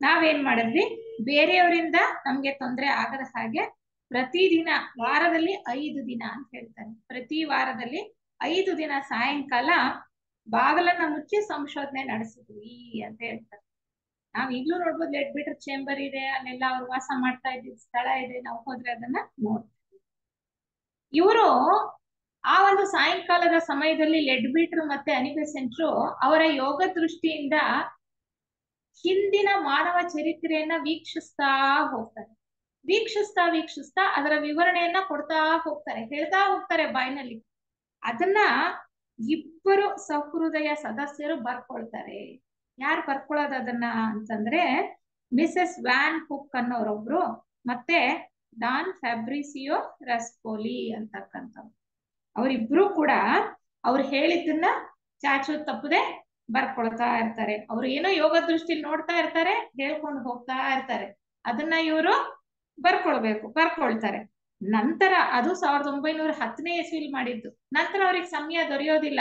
S1: ನಾವೇನ್ ಮಾಡಿದ್ವಿ, ಬೇರೆಯವರಿಂದ ನಮ್ಗೆ ತೊಂದರೆ ಆಗದ ಹಾಗೆ ಪ್ರತಿದಿನ ವಾರದಲ್ಲಿ 5 ದಿನ ಅಂತ ಹೇಳ್ತಾರೆ. ಪ್ರತಿ ವಾರದಲ್ಲಿ 5 ದಿನ ಸಾಯಂಕಾಲ ಬಾಗಲನ್ನ ಮುಚ್ಚಿ ಸಂಶೋಧನೆ ನಡೆಸಿದ್ವಿ ಅಂತ ಹೇಳ್ತಾರೆ. ನಾವ್ ಈಗ್ಲೂ ನೋಡ್ಬೋದು, ಲೆಡ್ಬಿಟ್ರ್ ಚೇಂಬರ್ ಇದೆ, ಅಲ್ಲೆಲ್ಲ ಅವ್ರು ವಾಸ ಮಾಡ್ತಾ ಇದ್ದಿದ್ದ ಸ್ಥಳ ಇದೆ. ನಾವು ಹೋದ್ರೆ ಅದನ್ನ ನೋಡ್ತೀವಿ. ಇವರು ಆ ಒಂದು ಸಾಯಂಕಾಲದ ಸಮಯದಲ್ಲಿ ಲೆಡ್ಬಿಟ್ರ್ ಮತ್ತೆ ಅನಿ ಬೆಸೆಂಟ್ರು ಅವರ ಯೋಗ ದೃಷ್ಟಿಯಿಂದ ಹಿಂದಿನ ಮಾನವ ಚರಿತ್ರೆಯನ್ನ ವೀಕ್ಷಿಸ್ತಾ ವೀಕ್ಷಿಸ್ತಾ ಅದರ ವಿವರಣೆಯನ್ನ ಕೊಡ್ತಾ ಹೋಗ್ತಾರೆ, ಹೇಳ್ತಾ ಹೋಗ್ತಾರೆ ಬಾಯಿನಲ್ಲಿ. ಅದನ್ನ ಇಬ್ಬರು ಸಹೃದಯ ಸದಸ್ಯರು ಬರ್ಕೊಳ್ತಾರೆ. ಯಾರು ಬರ್ಕೊಳ್ಳೋದು ಅದನ್ನ ಅಂತಂದ್ರೆ ಮಿಸೆಸ್ ವ್ಯಾನ್ ಹುಕ್ ಅನ್ನೋರೊಬ್ರು ಮತ್ತೆ ಡಾನ್ ಫ್ಯಾಬ್ರಿಸಿಯೋ ರಸ್ಪೋಲಿ ಅಂತಕ್ಕಂಥವ್ರು. ಅವರಿಬ್ರು ಕೂಡ ಅವ್ರು ಹೇಳಿದ್ದನ್ನ ಚಾಚು ತಪ್ಪದೆ ಬರ್ಕೊಳ್ತಾ ಇರ್ತಾರೆ. ಅವ್ರು ಏನೋ ಯೋಗ ದೃಷ್ಟಿಲಿ ನೋಡ್ತಾ ಇರ್ತಾರೆ, ಹೇಳ್ಕೊಂಡು ಹೋಗ್ತಾ ಇರ್ತಾರೆ. ಅದನ್ನ ಇವರು ಬರ್ಕೊಳ್ತಾರೆ. ನಂತರ ಅದು 1910ನೇ ಇಸ್ವಿಲಿ ಮಾಡಿದ್ದು. ನಂತರ ಅವ್ರಿಗೆ ಸಮಯ ದೊರೆಯೋದಿಲ್ಲ.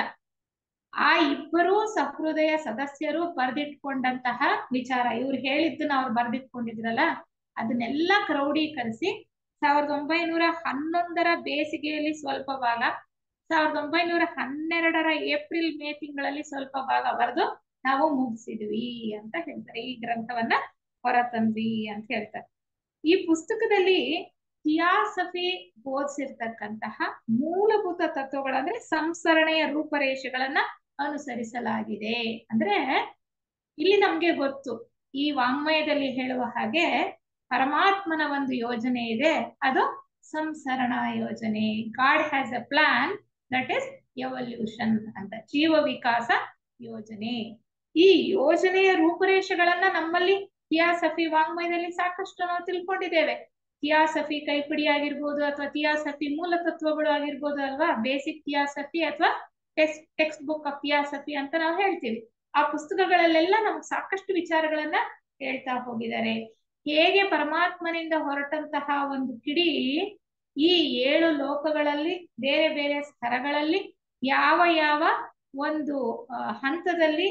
S1: ಆ ಇಬ್ಬರು ಸಹೃದಯ ಸದಸ್ಯರು ಬರೆದಿಟ್ಕೊಂಡಂತಹ ವಿಚಾರ, ಇವ್ರು ಹೇಳಿದ್ದನ್ನ ಅವ್ರು ಬರೆದಿಟ್ಕೊಂಡಿದ್ರಲ್ಲ, ಅದನ್ನೆಲ್ಲ ಕ್ರೋಢೀಕರಿಸಿ 1911ರ ಬೇಸಿಗೆಯಲ್ಲಿ ಸ್ವಲ್ಪ ಭಾಗ, 1912ರ ಏಪ್ರಿಲ್ ಮೇ ತಿಂಗಳಲ್ಲಿ ಸ್ವಲ್ಪ ಭಾಗ ಬರೆದು ನಾವು ಮುಗಿಸಿದ್ವಿ ಅಂತ ಹೇಳ್ತಾರೆ. ಈ ಗ್ರಂಥವನ್ನ ಹೊರತಂದ್ವಿ ಅಂತ ಹೇಳ್ತಾರೆ. ಈ ಪುಸ್ತಕದಲ್ಲಿ ಥಿಯಾಸಫಿ ಬೋಧಿಸಿರ್ತಕ್ಕಂತಹ ಮೂಲಭೂತ ತತ್ವಗಳಂದ್ರೆ ಸಂಸರಣೆಯ ರೂಪರೇಷೆಗಳನ್ನ ಅನುಸರಿಸಲಾಗಿದೆ. ಅಂದ್ರೆ ಇಲ್ಲಿ ನಮ್ಗೆ ಗೊತ್ತು, ಈ ವಾಂಗ್ಮಯದಲ್ಲಿ ಹೇಳುವ ಹಾಗೆ ಪರಮಾತ್ಮನ ಒಂದು ಯೋಜನೆ ಇದೆ, ಅದು ಸಂಸರಣಾ ಯೋಜನೆ. God has A plan that is evolution ಅಂತ, ಜೀವ ವಿಕಾಸ ಯೋಜನೆ. ಈ ಯೋಜನೆಯ ರೂಪುರೇಷೆಗಳನ್ನ ನಮ್ಮಲ್ಲಿ ಥಿಯಾಸಫಿ ವಾಂಗ್ಮಯದಲ್ಲಿ ಸಾಕಷ್ಟು ನಾವು ತಿಳ್ಕೊಂಡಿದ್ದೇವೆ. ಥಿಯಾಸಫಿ ಕೈಪಿಡಿ ಆಗಿರ್ಬೋದು, ಅಥವಾ ಥಿಯಾಸಫಿ ಮೂಲ ತತ್ವಗಳು ಆಗಿರ್ಬೋದು ಅಲ್ವಾ, ಬೇಸಿಕ್ ಥಿಯಾಸಫಿ ಅಥವಾ ಟೆಕ್ಸ್ಟ್ ಬುಕ್ ಆಫ್ ಥಿಯಾಸಫಿ ಅಂತ ನಾವು ಹೇಳ್ತೀವಿ. ಆ ಪುಸ್ತಕಗಳಲ್ಲೆಲ್ಲ ನಮ್ಗೆ ಸಾಕಷ್ಟು ವಿಚಾರಗಳನ್ನ ಹೇಳ್ತಾ ಹೋಗಿದ್ದಾರೆ. ಹೇಗೆ ಪರಮಾತ್ಮನಿಂದ ಹೊರಟಂತಹ ಒಂದು ಕಿಡಿ ಈ 7 ಲೋಕಗಳಲ್ಲಿ ಬೇರೆ ಬೇರೆ ಸ್ತರಗಳಲ್ಲಿ ಯಾವ ಯಾವ ಒಂದು ಹಂತದಲ್ಲಿ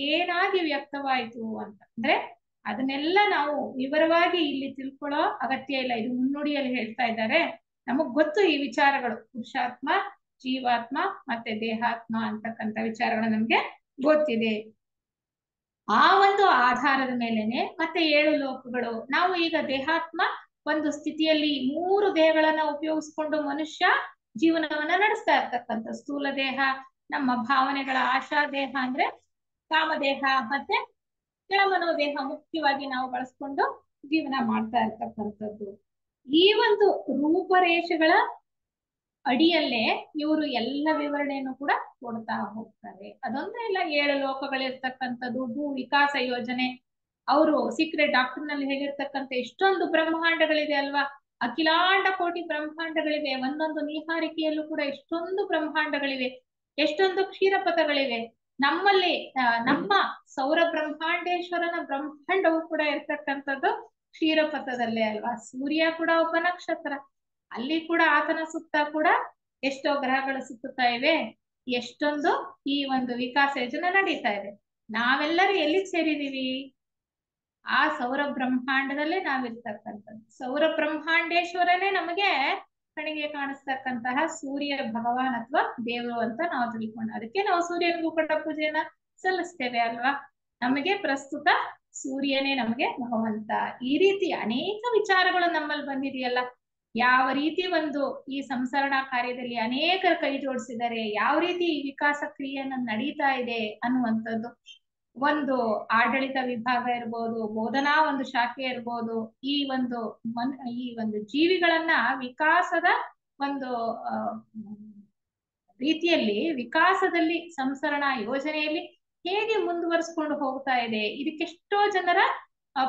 S1: ಏನಾಗಿ ವ್ಯಕ್ತವಾಯಿತು ಅಂತ, ಅಂದ್ರೆ ಅದನ್ನೆಲ್ಲ ನಾವು ವಿವರವಾಗಿ ಇಲ್ಲಿ ತಿಳ್ಕೊಳ್ಳೋ ಅಗತ್ಯ ಇಲ್ಲ. ಇದು ಮುನ್ನುಡಿಯಲ್ಲಿ ಹೇಳ್ತಾ ಇದ್ದಾರೆ. ನಮಗ್ ಗೊತ್ತು ಈ ವಿಚಾರಗಳು, ಪುರುಷಾತ್ಮ, ಜೀವಾತ್ಮ ಮತ್ತೆ ದೇಹಾತ್ಮ ಅಂತಕ್ಕಂಥ ವಿಚಾರಗಳು ನಮ್ಗೆ ಗೊತ್ತಿದೆ. ಆ ಒಂದು ಆಧಾರದ ಮೇಲೆನೆ ಮತ್ತೆ 7 ಲೋಕಗಳು. ನಾವು ಈಗ ದೇಹಾತ್ಮ ಒಂದು ಸ್ಥಿತಿಯಲ್ಲಿ 3 ದೇಹಗಳನ್ನ ಉಪಯೋಗಿಸ್ಕೊಂಡು ಮನುಷ್ಯ ಜೀವನವನ್ನ ನಡೆಸ್ತಾ ಇರ್ತಕ್ಕಂಥ ಸ್ಥೂಲ ದೇಹ, ನಮ್ಮ ಭಾವನೆಗಳ ಆಶಾ ದೇಹ ಅಂದ್ರೆ ಕಾಮದೇಹ, ಮತ್ತೆ ಕೆಳಮನೋದೇಹ ಮುಖ್ಯವಾಗಿ ನಾವು ಬಳಸ್ಕೊಂಡು ಜೀವನ ಮಾಡ್ತಾ ಇರ್ತಕ್ಕಂಥದ್ದು. ಈ ಒಂದು ರೂಪರೇಷೆಗಳ ಅಡಿಯಲ್ಲೇ ಇವರು ಎಲ್ಲ ವಿವರಣೆಯನ್ನು ಕೂಡ ಕೊಡ್ತಾ ಹೋಗ್ತಾರೆ. ಅದೊಂದೇ ಇಲ್ಲ, 7 ಲೋಕಗಳಿರ್ತಕ್ಕಂಥದ್ದು, ಭೂ ವಿಕಾಸ ಯೋಜನೆ. ಅವರು ಸೀಕ್ರೆಟ್ ಡಾಕ್ಟರ್ ನಲ್ಲಿ ಹೇಳಿರ್ತಕ್ಕಂಥ ಎಷ್ಟೊಂದು ಬ್ರಹ್ಮಾಂಡಗಳಿದೆ ಅಲ್ವಾ, ಅಖಿಲಾಂಡ ಕೋಟಿ ಬ್ರಹ್ಮಾಂಡಗಳಿವೆ. ಒಂದೊಂದು ನೀಹಾರಿಕೆಯಲ್ಲೂ ಕೂಡ ಎಷ್ಟೊಂದು ಬ್ರಹ್ಮಾಂಡಗಳಿವೆ, ಎಷ್ಟೊಂದು ಕ್ಷೀರಪಥಗಳಿವೆ. ನಮ್ಮಲ್ಲಿ ನಮ್ಮ ಸೌರ ಬ್ರಹ್ಮಾಂಡೇಶ್ವರನ ಬ್ರಹ್ಮಾಂಡವು ಕೂಡ ಇರ್ತಕ್ಕಂಥದ್ದು ಕ್ಷೀರಪಥದಲ್ಲೇ ಅಲ್ವಾ. ಸೂರ್ಯ ಕೂಡ ಒಬ್ಬ ನಕ್ಷತ್ರ, ಅಲ್ಲಿ ಕೂಡ ಆತನ ಸುತ್ತ ಕೂಡ ಎಷ್ಟೋ ಗ್ರಹಗಳು ಸುತ್ತುತ್ತಾ ಇವೆ. ಎಷ್ಟೊಂದು ಈ ಒಂದು ವಿಕಾಸ ಯೋಜನೆ ನಡೀತಾ ಇದೆ. ನಾವೆಲ್ಲರೂ ಎಲ್ಲಿಗೆ ಸೇರಿದೀವಿ? ಆ ಸೌರ ಬ್ರಹ್ಮಾಂಡದಲ್ಲೇ ನಾವಿರ್ತಕ್ಕಂಥದ್ದು. ಸೌರ ಬ್ರಹ್ಮಾಂಡೇಶ್ವರನೇ ನಮಗೆ ಕಣಿಗೆ ಕಾಣಿಸ್ತಕ್ಕಂತಹ ಸೂರ್ಯ ಭಗವಾನ್ ಅಥವಾ ದೇವರು ಅಂತ ನಾವು ತಿಳ್ಕೊಂಡು, ಅದಕ್ಕೆ ನಾವು ಸೂರ್ಯನಿಗೂ ಕೂಡ ಪೂಜೆಯನ್ನ ಸಲ್ಲಿಸ್ತೇವೆ ಅಲ್ವಾ. ನಮಗೆ ಪ್ರಸ್ತುತ ಸೂರ್ಯನೇ ನಮಗೆ ಭಗವಂತ. ಈ ರೀತಿ ಅನೇಕ ವಿಚಾರಗಳು ನಮ್ಮಲ್ಲಿ ಬಂದಿದೆಯಲ್ಲ. ಯಾವ ರೀತಿ ಒಂದು ಈ ಸಂಸರಣಾ ಕಾರ್ಯದಲ್ಲಿ ಅನೇಕರು ಕೈ ಜೋಡಿಸಿದ್ದಾರೆ, ಯಾವ ರೀತಿ ಈ ವಿಕಾಸ ಕ್ರಿಯೆಯನ್ನ ನಡೀತಾ ಇದೆ ಅನ್ನುವಂಥದ್ದು. ಒಂದು ಆಡಳಿತ ವಿಭಾಗ ಇರ್ಬೋದು, ಬೋಧನಾ ಒಂದು ಶಾಖೆ ಇರ್ಬೋದು, ಈ ಒಂದು ಜೀವಿಗಳನ್ನ ವಿಕಾಸದ ಒಂದು ರೀತಿಯಲ್ಲಿ ವಿಕಾಸದಲ್ಲಿ ಸಂಸರಣಾ ಯೋಜನೆಯಲ್ಲಿ ಹೇಗೆ ಮುಂದುವರಿಸ್ಕೊಂಡು ಹೋಗ್ತಾ ಇದೆ, ಇದಕ್ಕೆಷ್ಟೋ ಜನರ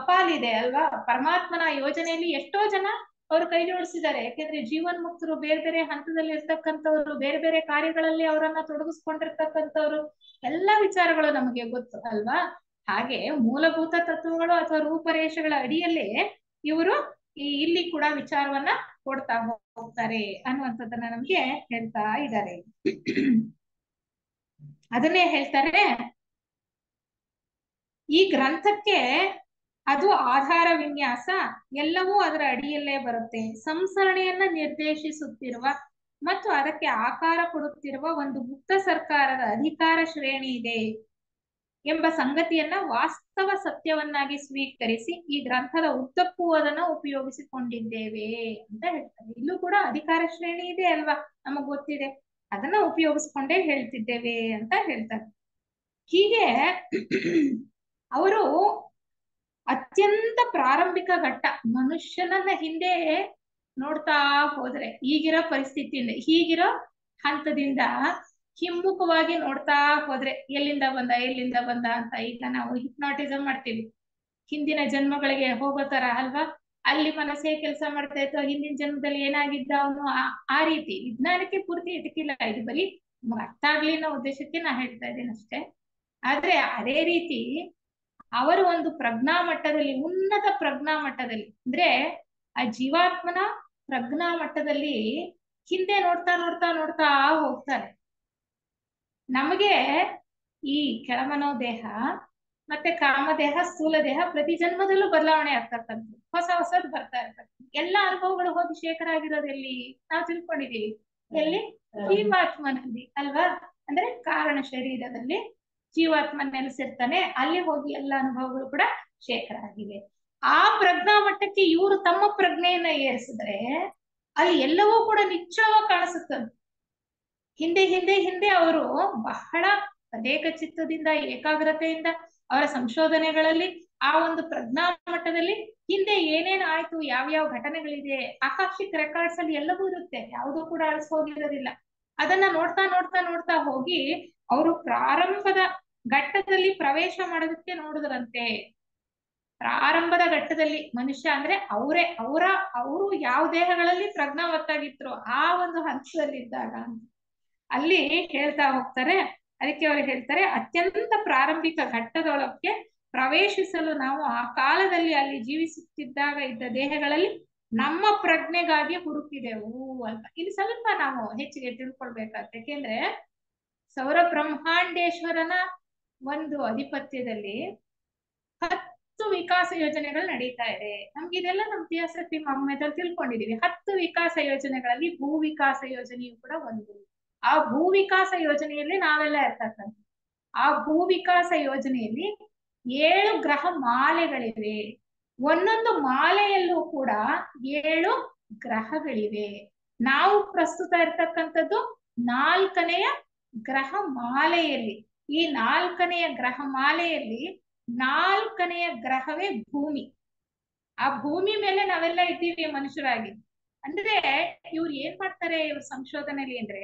S1: ಪಾಲಿದೆ ಅಲ್ವಾ. ಪರಮಾತ್ಮನ ಯೋಜನೆಯಲ್ಲಿ ಎಷ್ಟೋ ಜನ ಅವರು ಕೈ ಜೋಡಿಸಿದ್ದಾರೆ. ಯಾಕೆಂದ್ರೆ ಜೀವನ್ಮುಕ್ತರು ಬೇರೆ ಬೇರೆ ಹಂತದಲ್ಲಿ ಇರ್ತಕ್ಕಂಥವ್ರು, ಬೇರೆ ಬೇರೆ ಕಾರ್ಯಗಳಲ್ಲಿ ಅವರನ್ನ ತೊಡಗಿಸ್ಕೊಂಡಿರ್ತಕ್ಕಂಥವ್ರು, ಎಲ್ಲ ವಿಚಾರಗಳು ನಮಗೆ ಗೊತ್ತು ಅಲ್ವಾ. ಹಾಗೆ ಮೂಲಭೂತ ತತ್ವಗಳು ಅಥವಾ ರೂಪರೇಷೆಗಳ ಅಡಿಯಲ್ಲೇ ಇವರು ಇಲ್ಲಿ ಕೂಡ ವಿಚಾರವನ್ನ ಕೊಡ್ತಾ ಹೋಗ್ತಾರೆ ಅನ್ನುವಂಥದ್ದನ್ನ ನಮ್ಗೆ ಹೇಳ್ತಾ ಇದ್ದಾರೆ. ಅದನ್ನೇ ಹೇಳ್ತಾರೆ, ಈ ಗ್ರಂಥಕ್ಕೆ ಅದು ಆಧಾರ ವಿನ್ಯಾಸ ಎಲ್ಲವೂ ಅದರ ಅಡಿಯಲ್ಲೇ ಬರುತ್ತೆ. ಸಂಸರಣೆಯನ್ನ ನಿರ್ದೇಶಿಸುತ್ತಿರುವ ಮತ್ತು ಅದಕ್ಕೆ ಆಕಾರ ಕೊಡುತ್ತಿರುವ ಒಂದು ಮುಕ್ತ ಸರ್ಕಾರದ ಅಧಿಕಾರ ಶ್ರೇಣಿ ಇದೆ ಎಂಬ ಸಂಗತಿಯನ್ನ ವಾಸ್ತವ ಸತ್ಯವನ್ನಾಗಿ ಸ್ವೀಕರಿಸಿ ಈ ಗ್ರಂಥದ ಉದ್ದಕ್ಕೂ ಅದನ್ನ ಉಪಯೋಗಿಸಿಕೊಂಡಿದ್ದೇವೆ ಅಂತ ಹೇಳ್ತಾರೆ. ಇಲ್ಲೂ ಕೂಡ ಅಧಿಕಾರ ಶ್ರೇಣಿ ಇದೆ ಅಲ್ವಾ, ನಮಗ್ ಗೊತ್ತಿದೆ, ಅದನ್ನ ಉಪಯೋಗಿಸ್ಕೊಂಡೇ ಹೇಳ್ತಿದ್ದೇವೆ ಅಂತ ಹೇಳ್ತಾರೆ. ಹೀಗೆ ಅವರು ಅತ್ಯಂತ ಪ್ರಾರಂಭಿಕ ಘಟ್ಟ, ಮನುಷ್ಯನನ್ನ ಹಿಂದೆ ನೋಡ್ತಾ ಹೋದ್ರೆ ಈಗಿರೋ ಪರಿಸ್ಥಿತಿಯಿಂದ, ಹೀಗಿರೋ ಹಂತದಿಂದ ಹಿಮ್ಮುಖವಾಗಿ ನೋಡ್ತಾ ಹೋದ್ರೆ ಎಲ್ಲಿಂದ ಬಂದ ಅಂತ. ಈಗ ನಾವು ಹಿಪ್ನಾಟಿಸಮ್ ಮಾಡ್ತೀವಿ, ಹಿಂದಿನ ಜನ್ಮಗಳಿಗೆ ಹೋಗೋ ತರ ಅಲ್ವಾ? ಅಲ್ಲಿ ಮನಸ್ಸೇ ಕೆಲಸ ಮಾಡ್ತಾ ಇತ್ತು, ಹಿಂದಿನ ಜನ್ಮದಲ್ಲಿ ಏನಾಗಿದ್ದ ಅವನು, ಆ ರೀತಿ ವಿಜ್ಞಾನಕ್ಕೆ ಪೂರ್ತಿ ಇಟಕಿಲ್ಲ. ಇದು ಬರೀ ಅರ್ಥ ಆಗ್ಲಿ ಅನ್ನೋ ಉದ್ದೇಶಕ್ಕೆ ನಾ ಹೇಳ್ತಾ ಇದ್ದೇನೆ ಅಷ್ಟೇ. ಆದ್ರೆ ಅದೇ ರೀತಿ ಅವರು ಒಂದು ಪ್ರಜ್ಞಾ ಮಟ್ಟದಲ್ಲಿ, ಉನ್ನತ ಪ್ರಜ್ಞಾ ಮಟ್ಟದಲ್ಲಿ, ಅಂದ್ರೆ ಆ ಜೀವಾತ್ಮನ ಪ್ರಜ್ಞಾ ಮಟ್ಟದಲ್ಲಿ ಹಿಂದೆ ನೋಡ್ತಾ ನೋಡ್ತಾ ನೋಡ್ತಾ ಹೋಗ್ತಾರೆ. ನಮಗೆ ಈ ಕೆಳಮನೋ ದೇಹ ಮತ್ತೆ ಕಾಮದೇಹ, ಸ್ಥೂಲ ದೇಹ ಪ್ರತಿ ಜನ್ಮದಲ್ಲೂ ಬದಲಾವಣೆ ಆಗ್ತಕ್ಕಂಥ ಹೊಸದ್ ಬರ್ತಾ ಇರ್ತದೆ. ಎಲ್ಲಾ ಅನುಭವಗಳು ಹೋಗಿ ಶೇಖರ ಆಗಿರೋದು ಎಲ್ಲಿ? ನಾವು ತಿಳ್ಕೊಂಡಿದೀವಿ ಎಲ್ಲಿ? ಜೀವಾತ್ಮನಲ್ಲಿ ಅಲ್ವಾ? ಅಂದ್ರೆ ಕಾರಣ ಶರೀರದಲ್ಲಿ ಜೀವಾತ್ಮ ನೆಲೆಸಿರ್ತಾನೆ, ಅಲ್ಲಿ ಹೋಗಿ ಎಲ್ಲ ಅನುಭವಗಳು ಕೂಡ ಶೇಖರ ಆಗಿವೆ. ಆ ಪ್ರಜ್ಞಾ ಮಟ್ಟಕ್ಕೆ ಇವರು ತಮ್ಮ ಪ್ರಜ್ಞೆಯನ್ನ ಏರಿಸಿದ್ರೆ ಅಲ್ಲಿ ಎಲ್ಲವೂ ಕೂಡ ನಿಚ್ಚವಾಗಿ ಕಾಣಿಸುತ್ತದೆ. ಹಿಂದೆ ಹಿಂದೆ ಹಿಂದೆ ಅವರು ಬಹಳ ತದೇಕ ಚಿತ್ತದಿಂದ, ಏಕಾಗ್ರತೆಯಿಂದ ಅವರ ಸಂಶೋಧನೆಗಳಲ್ಲಿ ಆ ಒಂದು ಪ್ರಜ್ಞಾ ಮಟ್ಟದಲ್ಲಿ ಹಿಂದೆ ಏನೇನು ಆಯ್ತು, ಯಾವ್ಯಾವ ಘಟನೆಗಳಿದೆ, ಆಕಾಶಿಕ್ ರೆಕಾರ್ಡ್ಸ್ ಅಲ್ಲಿ ಎಲ್ಲವೂ ಇರುತ್ತೆ, ಯಾವುದೂ ಕೂಡ ಅಳಿಸೋಗಿರೋದಿಲ್ಲ. ಅದನ್ನ ನೋಡ್ತಾ ನೋಡ್ತಾ ನೋಡ್ತಾ ಹೋಗಿ ಅವರು ಪ್ರಾರಂಭದ ಘಟ್ಟದಲ್ಲಿ ಪ್ರವೇಶ ಮಾಡೋದಕ್ಕೆ ನೋಡಿದ್ರಂತೆ. ಪ್ರಾರಂಭದ ಘಟ್ಟದಲ್ಲಿ ಮನುಷ್ಯ ಅಂದ್ರೆ ಅವರು ಯಾವ ದೇಹಗಳಲ್ಲಿ ಪ್ರಜ್ಞಾವತ್ತಾಗಿದ್ರು ಆ ಒಂದು ಹಂತದಲ್ಲಿದ್ದಾಗ ಅಲ್ಲಿ ಹೇಳ್ತಾ ಹೋಗ್ತಾರೆ. ಅದಕ್ಕೆ ಅವರು ಹೇಳ್ತಾರೆ, ಅತ್ಯಂತ ಪ್ರಾರಂಭಿಕ ಘಟ್ಟದೊಳಕ್ಕೆ ಪ್ರವೇಶಿಸಲು ನಾವು ಆ ಕಾಲದಲ್ಲಿ ಅಲ್ಲಿ ಜೀವಿಸುತ್ತಿದ್ದಾಗ ಇದ್ದ ದೇಹಗಳಲ್ಲಿ ನಮ್ಮ ಪ್ರಜ್ಞೆಗಾಗಿ ಹುಡುಕಿದೆವು ಅಂತ. ಇಲ್ಲಿ ಸ್ವಲ್ಪ ನಾವು ಹೆಚ್ಚಿಗೆ ತಿಳ್ಕೊಳ್ಬೇಕಾಗ್ತದೆ. ಯಾಕೆಂದ್ರೆ ಸೌರ ಬ್ರಹ್ಮಾಂಡೇಶ್ವರನ ಒಂದು ಅಧಿಪತ್ಯದಲ್ಲಿ 10 ವಿಕಾಸ ಯೋಜನೆಗಳು ನಡೀತಾ ಇದೆ. ನಮ್ಗೆ ಇದೆಲ್ಲ ನಮ್ಮ ಇತಿಹಾಸಕ್ಕೆ ಮಮ್ಮೆದಲ್ಲಿ ತಿಳ್ಕೊಂಡಿದೀವಿ. 10 ವಿಕಾಸ ಯೋಜನೆಗಳಲ್ಲಿ ಭೂ ವಿಕಾಸ ಯೋಜನೆಯು ಕೂಡ ಒಂದು. ಆ ಭೂ ವಿಕಾಸ ಯೋಜನೆಯಲ್ಲಿ ನಾವೆಲ್ಲ ಇರ್ತಕ್ಕಂಥ ಆ ಭೂ ವಿಕಾಸ ಯೋಜನೆಯಲ್ಲಿ 7 ಗ್ರಹ ಮಾಲೆಗಳಿವೆ. ಒಂದೊಂದು ಮಾಲೆಯಲ್ಲೂ ಕೂಡ 7 ಗ್ರಹಗಳಿವೆ. ನಾವು ಪ್ರಸ್ತುತ ಇರ್ತಕ್ಕಂಥದ್ದು 4ನೆಯ ಗ್ರಹ ಮಾಲೆಯಲ್ಲಿ. ಈ 4ನೆಯ ಗ್ರಹ ಮಾಲೆಯಲ್ಲಿ 4ನೆಯ ಗ್ರಹವೇ ಭೂಮಿ. ಆ ಭೂಮಿ ಮೇಲೆ ನಾವೆಲ್ಲ ಇದ್ದೀವಿ ಮನುಷ್ಯರಾಗಿ. ಅಂದ್ರೆ ಇವ್ರು ಏನ್ ಮಾಡ್ತಾರೆ ಇವ್ರ ಸಂಶೋಧನೆಯಲ್ಲಿ ಅಂದ್ರೆ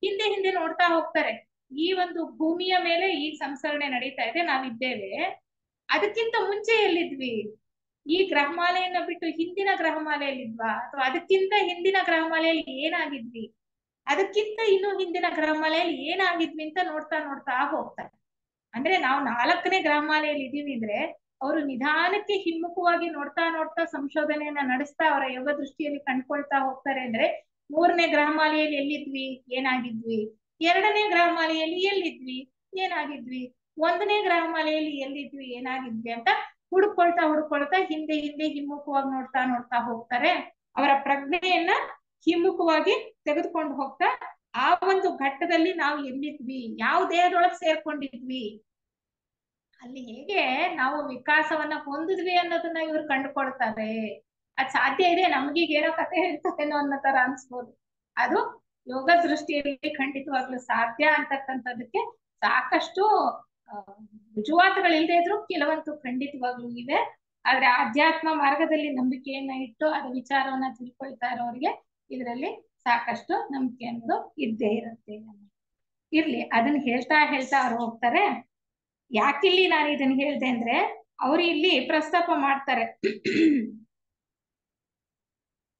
S1: ಹಿಂದೆ ಹಿಂದೆ ನೋಡ್ತಾ ಹೋಗ್ತಾರೆ. ಈ ಒಂದು ಭೂಮಿಯ ಮೇಲೆ ಈ ಸಂಸರಣೆ ನಡೀತಾ ಇದೆ, ನಾವಿದ್ದೇವೆ. ಅದಕ್ಕಿಂತ ಮುಂಚೆ ಎಲ್ಲಿದ್ವಿ? ಈ ಗ್ರಹಮಾಲೆಯನ್ನ ಬಿಟ್ಟು ಹಿಂದಿನ ಗ್ರಹಮಾಲೆಯಲ್ಲಿದ್ವಾ? ಅಥವಾ ಅದಕ್ಕಿಂತ ಹಿಂದಿನ ಗ್ರಹಮಾಲೆಯಲ್ಲಿ ಏನಾಗಿದ್ವಿ? ಅದಕ್ಕಿಂತ ಇನ್ನು ಹಿಂದಿನ ಗ್ರಹಮಾಲೆಯಲ್ಲಿ ಏನಾಗಿದ್ವಿ ಅಂತ ನೋಡ್ತಾ ನೋಡ್ತಾ ಹೋಗ್ತಾರೆ. ಅಂದ್ರೆ ನಾವು 4ನೇ ಗ್ರಹಮಾಲೆಯಲ್ಲಿ ಇದೀವಿ ಅಂದ್ರೆ ಅವರು ನಿಧಾನಕ್ಕೆ ಹಿಮ್ಮುಖವಾಗಿ ನೋಡ್ತಾ ನೋಡ್ತಾ ಸಂಶೋಧನೆಯನ್ನ ನಡೆಸ್ತಾ ಅವರ ಯೋಗ ದೃಷ್ಟಿಯಲ್ಲಿ ಕಂಡ್ಕೊಳ್ತಾ ಹೋಗ್ತಾರೆ. ಅಂದ್ರೆ 3ನೇ ಗ್ರಹಮಾಲೆಯಲ್ಲಿ ಎಲ್ಲಿದ್ವಿ, ಏನಾಗಿದ್ವಿ? 2ನೇ ಗ್ರಹಮಾಲೆಯಲ್ಲಿ ಎಲ್ಲಿದ್ವಿ, ಏನಾಗಿದ್ವಿ? 1ನೇ ಗ್ರಹಮಾಲೆಯಲ್ಲಿ ಎಲ್ಲಿದ್ವಿ, ಏನಾಗಿದ್ವಿ ಅಂತ ಹುಡುಕೊಳ್ತಾ ಹಿಂದೆ ಹಿಂದೆ ಹಿಮ್ಮುಖವಾಗಿ ನೋಡ್ತಾ ನೋಡ್ತಾ ಹೋಗ್ತಾರೆ. ಅವರ ಪ್ರಜ್ಞೆಯನ್ನ ಹಿಮ್ಮುಖವಾಗಿ ತೆಗೆದುಕೊಂಡು ಹೋಗ್ತಾ ಆ ಒಂದು ಘಟ್ಟದಲ್ಲಿ ನಾವು ಎಲ್ಲಿದ್ವಿ, ಯಾವ ದೇಹದೊಳಗೆ ಸೇರ್ಕೊಂಡಿದ್ವಿ, ಅಲ್ಲಿ ಹೇಗೆ ನಾವು ವಿಕಾಸವನ್ನ ಹೊಂದಿದ್ವಿ ಅನ್ನೋದನ್ನ ಇವ್ರು ಕಂಡುಕೊಳ್ತಾರೆ. ಅದ್ ಸಾಧ್ಯ ಇದೆ, ನಮ್ಗೀಗ ಏನೋ ಕತೆ ಹೇಳ್ತೇನೋ ಅನ್ನೋ ತರ ಅನ್ಸ್ಬೋದು. ಅದು ಯೋಗ ದೃಷ್ಟಿಯಲ್ಲಿ ಖಂಡಿತವಾಗ್ಲೂ ಸಾಧ್ಯ ಅಂತಕ್ಕಂಥದಕ್ಕೆ ಸಾಕಷ್ಟು ರುಜುವಾತುಗಳಿಲ್ಲದೆ ಇದ್ರು ಕೆಲವಂತೂ ಖಂಡಿತವಾಗ್ಲೂ ಇವೆ. ಆದ್ರೆ ಆಧ್ಯಾತ್ಮ ಮಾರ್ಗದಲ್ಲಿ ನಂಬಿಕೆಯನ್ನ ಇಟ್ಟು ಅದ ವಿಚಾರವನ್ನ ತಿಳ್ಕೊಳ್ತಾ ಇರೋರಿಗೆ ಇದರಲ್ಲಿ ಸಾಕಷ್ಟು ನಂಬಿಕೆ ಅನ್ನೋದು ಇದ್ದೇ ಇರುತ್ತೆ. ಇರ್ಲಿ, ಅದನ್ನ ಹೇಳ್ತಾ ಹೇಳ್ತಾ ಅವ್ರು ಹೋಗ್ತಾರೆ. ಯಾಕಿಲ್ಲಿ ನಾನು ಇದನ್ನ ಹೇಳ್ದೆ ಅಂದ್ರೆ ಅವ್ರು ಇಲ್ಲಿ ಪ್ರಸ್ತಾಪ ಮಾಡ್ತಾರೆ,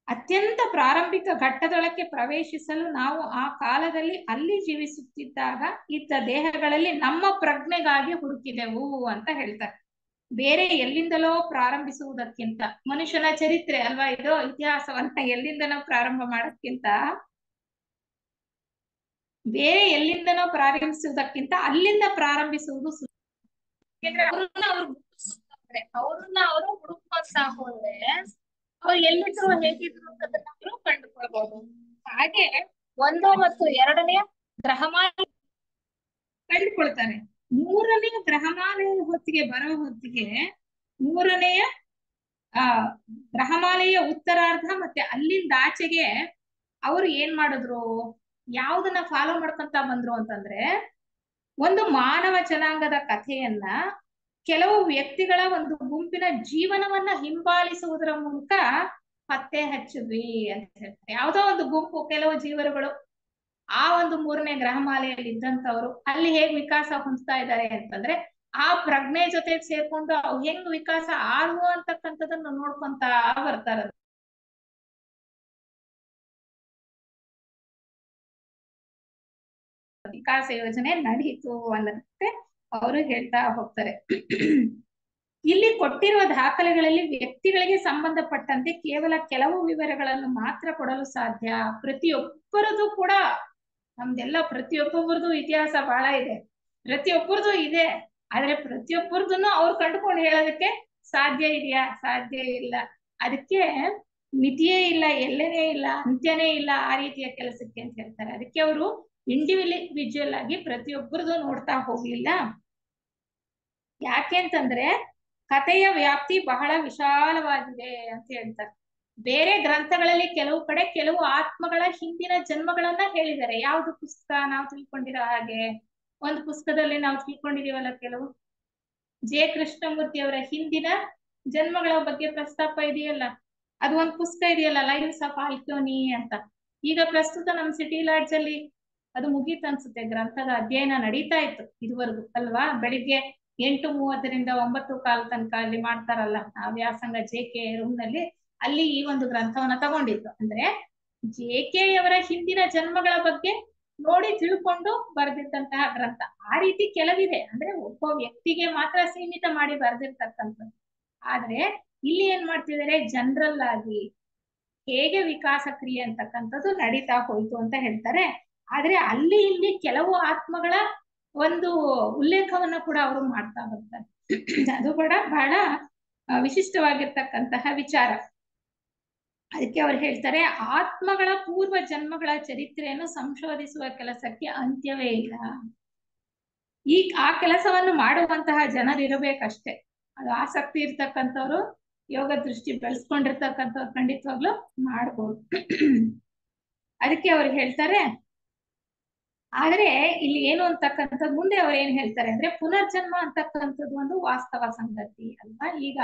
S1: ಅತ್ಯಂತ ಪ್ರಾರಂಭಿಕ ಘಟ್ಟದೊಳಕ್ಕೆ ಪ್ರವೇಶಿಸಲು ನಾವು ಆ ಕಾಲದಲ್ಲಿ ಅಲ್ಲಿ ಜೀವಿಸುತ್ತಿದ್ದಾಗ ಇದ್ದ ದೇಹಗಳಲ್ಲಿ ನಮ್ಮ ಪ್ರಜ್ಞೆಗಾಗಿ ಹುಡುಕಿದೆವು ಅಂತ ಹೇಳ್ತಾರೆ. ಬೇರೆ ಎಲ್ಲಿಂದಲೋ ಪ್ರಾರಂಭಿಸುವುದಕ್ಕಿಂತ, ಮನುಷ್ಯನ ಚರಿತ್ರೆ ಅಲ್ವಾ ಇದು, ಇತಿಹಾಸವನ್ನ ಎಲ್ಲಿಂದನೋ ಪ್ರಾರಂಭ ಮಾಡೋದ್ಕಿಂತ, ಬೇರೆ ಎಲ್ಲಿಂದನೋ ಪ್ರಾರಂಭಿಸುವುದಕ್ಕಿಂತ ಅಲ್ಲಿಂದ ಪ್ರಾರಂಭಿಸುವುದು ಅವ್ರನ್ನ ಅವರು ಹುಡುಕ್ತಾ ಹೋದ್ರೆ ಅವ್ರು ಎಲ್ಲಿದ್ರು ಹೇಗಿದ್ರು ಅನ್ನೋದನ್ನ ಅವರು ಕಂಡುಕೊಳ್ಬಹುದು. ಹಾಗೆ 1 ಮತ್ತು 2ನೇ ಗ್ರಹಮಾಲೆ ಕಂಡುಕೊಳ್ತಾರೆ. 3ನೇ ಗ್ರಹಮಾಲೆ ಹೊತ್ತಿಗೆ ಬರೋ ಹೊತ್ತಿಗೆ 3ನೇಯ ಗ್ರಹಮಾಲೆಯ ಉತ್ತರಾರ್ಧ ಮತ್ತೆ ಅಲ್ಲಿಂದ ಆಚೆಗೆ ಅವರು ಏನ್ ಮಾಡಿದ್ರು, ಯಾವ್ದನ್ನ ಫಾಲೋ ಮಾಡ್ಕೊಂತ ಬಂದ್ರು ಅಂತಂದ್ರೆ, ಒಂದು ಮಾನವ ಜನಾಂಗದ ಕಥೆಯನ್ನ ಕೆಲವು ವ್ಯಕ್ತಿಗಳ ಒಂದು ಗುಂಪಿನ ಜೀವನವನ್ನ ಹಿಂಬಾಲಿಸುವುದರ ಮೂಲಕ ಪತ್ತೆ ಹಚ್ಚಿದ್ವಿ ಅಂತ ಹೇಳ್ತಾರೆ. ಯಾವುದೋ ಒಂದು ಗುಂಪು, ಕೆಲವು ಜೀವರುಗಳು ಆ ಒಂದು 3ನೇ ಗ್ರಹಮಾಲೆಯಲ್ಲಿ ಇದ್ದಂತವ್ರು ಅಲ್ಲಿ ಹೇಗ್ ವಿಕಾಸ ಹೊಂದ್ತಾ ಇದ್ದಾರೆ ಅಂತಂದ್ರೆ ಆ ಪ್ರಜ್ಞೆ ಜೊತೆ ಸೇರ್ಕೊಂಡು ಅವು ಹೆಂಗ್ ವಿಕಾಸ ಆಗುವ ಅಂತಕ್ಕಂಥದನ್ನ ನೋಡ್ಕೊಂತ ಬರ್ತಾರ. ವಿಕಾಸ ಯೋಜನೆ ನಡೀತು ಅನ್ನತ್ತೆ ಅವರು ಹೇಳ್ತಾ ಹೋಗ್ತಾರೆ. ಇಲ್ಲಿ ಕೊಟ್ಟಿರುವ ದಾಖಲೆಗಳಲ್ಲಿ ವ್ಯಕ್ತಿಗಳಿಗೆ ಸಂಬಂಧಪಟ್ಟಂತೆ ಕೇವಲ ಕೆಲವು ವಿವರಗಳನ್ನು ಮಾತ್ರ ಕೊಡಲು ಸಾಧ್ಯ. ಪ್ರತಿಯೊಬ್ಬರದು ಕೂಡ ನಮ್ದೆಲ್ಲ ಪ್ರತಿಯೊಬ್ಬರದು ಇತಿಹಾಸ ಬಹಳ ಇದೆ, ಪ್ರತಿಯೊಬ್ಬರದು ಇದೆ. ಆದ್ರೆ ಪ್ರತಿಯೊಬ್ಬರದನ್ನು ಅವ್ರು ಕಂಡುಕೊಂಡು ಹೇಳೋದಕ್ಕೆ ಸಾಧ್ಯ ಇದೆಯಾ? ಸಾಧ್ಯ ಇಲ್ಲ. ಅದಕ್ಕೆ ಮಿತಿಯೇ ಇಲ್ಲ, ಎಲ್ಲೆನೇ ಇಲ್ಲ, ಅಂತ್ಯನೇ ಇಲ್ಲ ಆ ರೀತಿಯ ಕೆಲಸಕ್ಕೆ ಅಂತ ಹೇಳ್ತಾರೆ. ಅದಕ್ಕೆ ಅವರು ಇಂಡಿವಿಜುವಲ್ ಆಗಿ ಪ್ರತಿಯೊಬ್ಬರದು ನೋಡ್ತಾ ಹೋಗ್ಲಿಲ್ಲ. ಯಾಕೆ ಅಂತಂದ್ರೆ ಕಥೆಯ ವ್ಯಾಪ್ತಿ ಬಹಳ ವಿಶಾಲವಾಗಿದೆ ಅಂತ ಹೇಳ್ತಾರೆ. ಬೇರೆ ಗ್ರಂಥಗಳಲ್ಲಿ ಕೆಲವು ಕಡೆ ಕೆಲವು ಆತ್ಮಗಳ ಹಿಂದಿನ ಜನ್ಮಗಳನ್ನ ಹೇಳಿದ್ದಾರೆ. ಯಾವ್ದು ಪುಸ್ತಕ ನಾವು ತಿಳ್ಕೊಂಡಿರೋ ಹಾಗೆ? ಒಂದು ಪುಸ್ತಕದಲ್ಲಿ ನಾವು ತಿಳ್ಕೊಂಡಿದೀವಲ್ಲ, ಕೆಲವು ಜೆ ಕೃಷ್ಣಮೂರ್ತಿ ಅವರ ಹಿಂದಿನ ಜನ್ಮಗಳ ಬಗ್ಗೆ ಪ್ರಸ್ತಾಪ ಇದೆಯಲ್ಲ, ಅದು ಒಂದು ಪುಸ್ತಕ ಇದೆಯಲ್ಲ, ಲೈವ್ಸ್ ಆಫ್ ಆಲ್ಕ್ಯೋನಿ ಅಂತ. ಈಗ ಪ್ರಸ್ತುತ ನಮ್ ಸಿಟಿ ಲಾಡ್ಜ್ ಅಲ್ಲಿ ಅದು ಮುಗೀತು ಅನ್ಸುತ್ತೆ, ಗ್ರಂಥದ ಅಧ್ಯಯನ ನಡೀತಾ ಇತ್ತು ಇದುವರೆಗೂ ಅಲ್ವಾ. ಬೆಳಿಗ್ಗೆ 8:30ರಿಂದ 9:15 ತನಕ ಅಲ್ಲಿ ಮಾಡ್ತಾರಲ್ಲ ಆ ವ್ಯಾಸಂಗ JK ರೂಮ್ ನಲ್ಲಿ, ಅಲ್ಲಿ ಈ ಒಂದು ಗ್ರಂಥವನ್ನ ತಗೊಂಡಿದ್ದು. ಅಂದ್ರೆ JK ಅವರ ಹಿಂದಿನ ಜನ್ಮಗಳ ಬಗ್ಗೆ ನೋಡಿ ತಿಳ್ಕೊಂಡು ಬರೆದಿದ್ದಂತಹ ಗ್ರಂಥ. ಆ ರೀತಿ ಕೆಲವಿದೆ, ಅಂದ್ರೆ ಒಬ್ಬ ವ್ಯಕ್ತಿಗೆ ಮಾತ್ರ ಸೀಮಿತ ಮಾಡಿ ಬರೆದಿರ್ತಕ್ಕಂಥದ್ದು. ಆದ್ರೆ ಇಲ್ಲಿ ಏನ್ ಮಾಡ್ತಿದ್ದಾರೆ, ಜನರಲ್ ಆಗಿ ಹೇಗೆ ವಿಕಾಸ ಕ್ರಿಯೆ ಅಂತಕ್ಕಂಥದ್ದು ನಡೀತಾ ಹೋಯ್ತು ಅಂತ ಹೇಳ್ತಾರೆ. ಆದ್ರೆ ಅಲ್ಲಿ ಇಲ್ಲಿ ಕೆಲವು ಆತ್ಮಗಳ ಒಂದು ಉಲ್ಲೇಖವನ್ನ ಕೂಡ ಅವರು ಮಾಡ್ತಾ ಬರ್ತಾರೆ. ಅದು ಕೂಡ ಬಹಳ ವಿಶಿಷ್ಟವಾಗಿರ್ತಕ್ಕಂತಹ ವಿಚಾರ. ಅದಕ್ಕೆ ಅವ್ರು ಹೇಳ್ತಾರೆ, ಆತ್ಮಗಳ ಪೂರ್ವ ಜನ್ಮಗಳ ಚರಿತ್ರೆಯನ್ನು ಸಂಶೋಧಿಸುವ ಕೆಲಸಕ್ಕೆ ಅಂತ್ಯವೇ ಇಲ್ಲ. ಆ ಕೆಲಸವನ್ನು ಮಾಡುವಂತಹ ಜನರಿರಬೇಕಷ್ಟೇ. ಅದು ಆಸಕ್ತಿ ಇರ್ತಕ್ಕಂಥವ್ರು, ಯೋಗ ದೃಷ್ಟಿ ಬೆಳೆಸ್ಕೊಂಡಿರ್ತಕ್ಕಂಥವ್ರು ಖಂಡಿತವಾಗ್ಲೂ ಮಾಡ್ಬೋದು. ಅದಕ್ಕೆ ಅವ್ರು ಹೇಳ್ತಾರೆ, ಆದ್ರೆ ಇಲ್ಲಿ ಏನು ಅಂತಕ್ಕಂಥದ್ದು ಮುಂದೆ ಅವ್ರು ಏನ್ ಹೇಳ್ತಾರೆ ಅಂದ್ರೆ, ಪುನರ್ಜನ್ಮ ಅಂತಕ್ಕಂಥದ್ದು ಒಂದು ವಾಸ್ತವ ಸಂಗತಿ ಅಲ್ವಾ. ಈಗ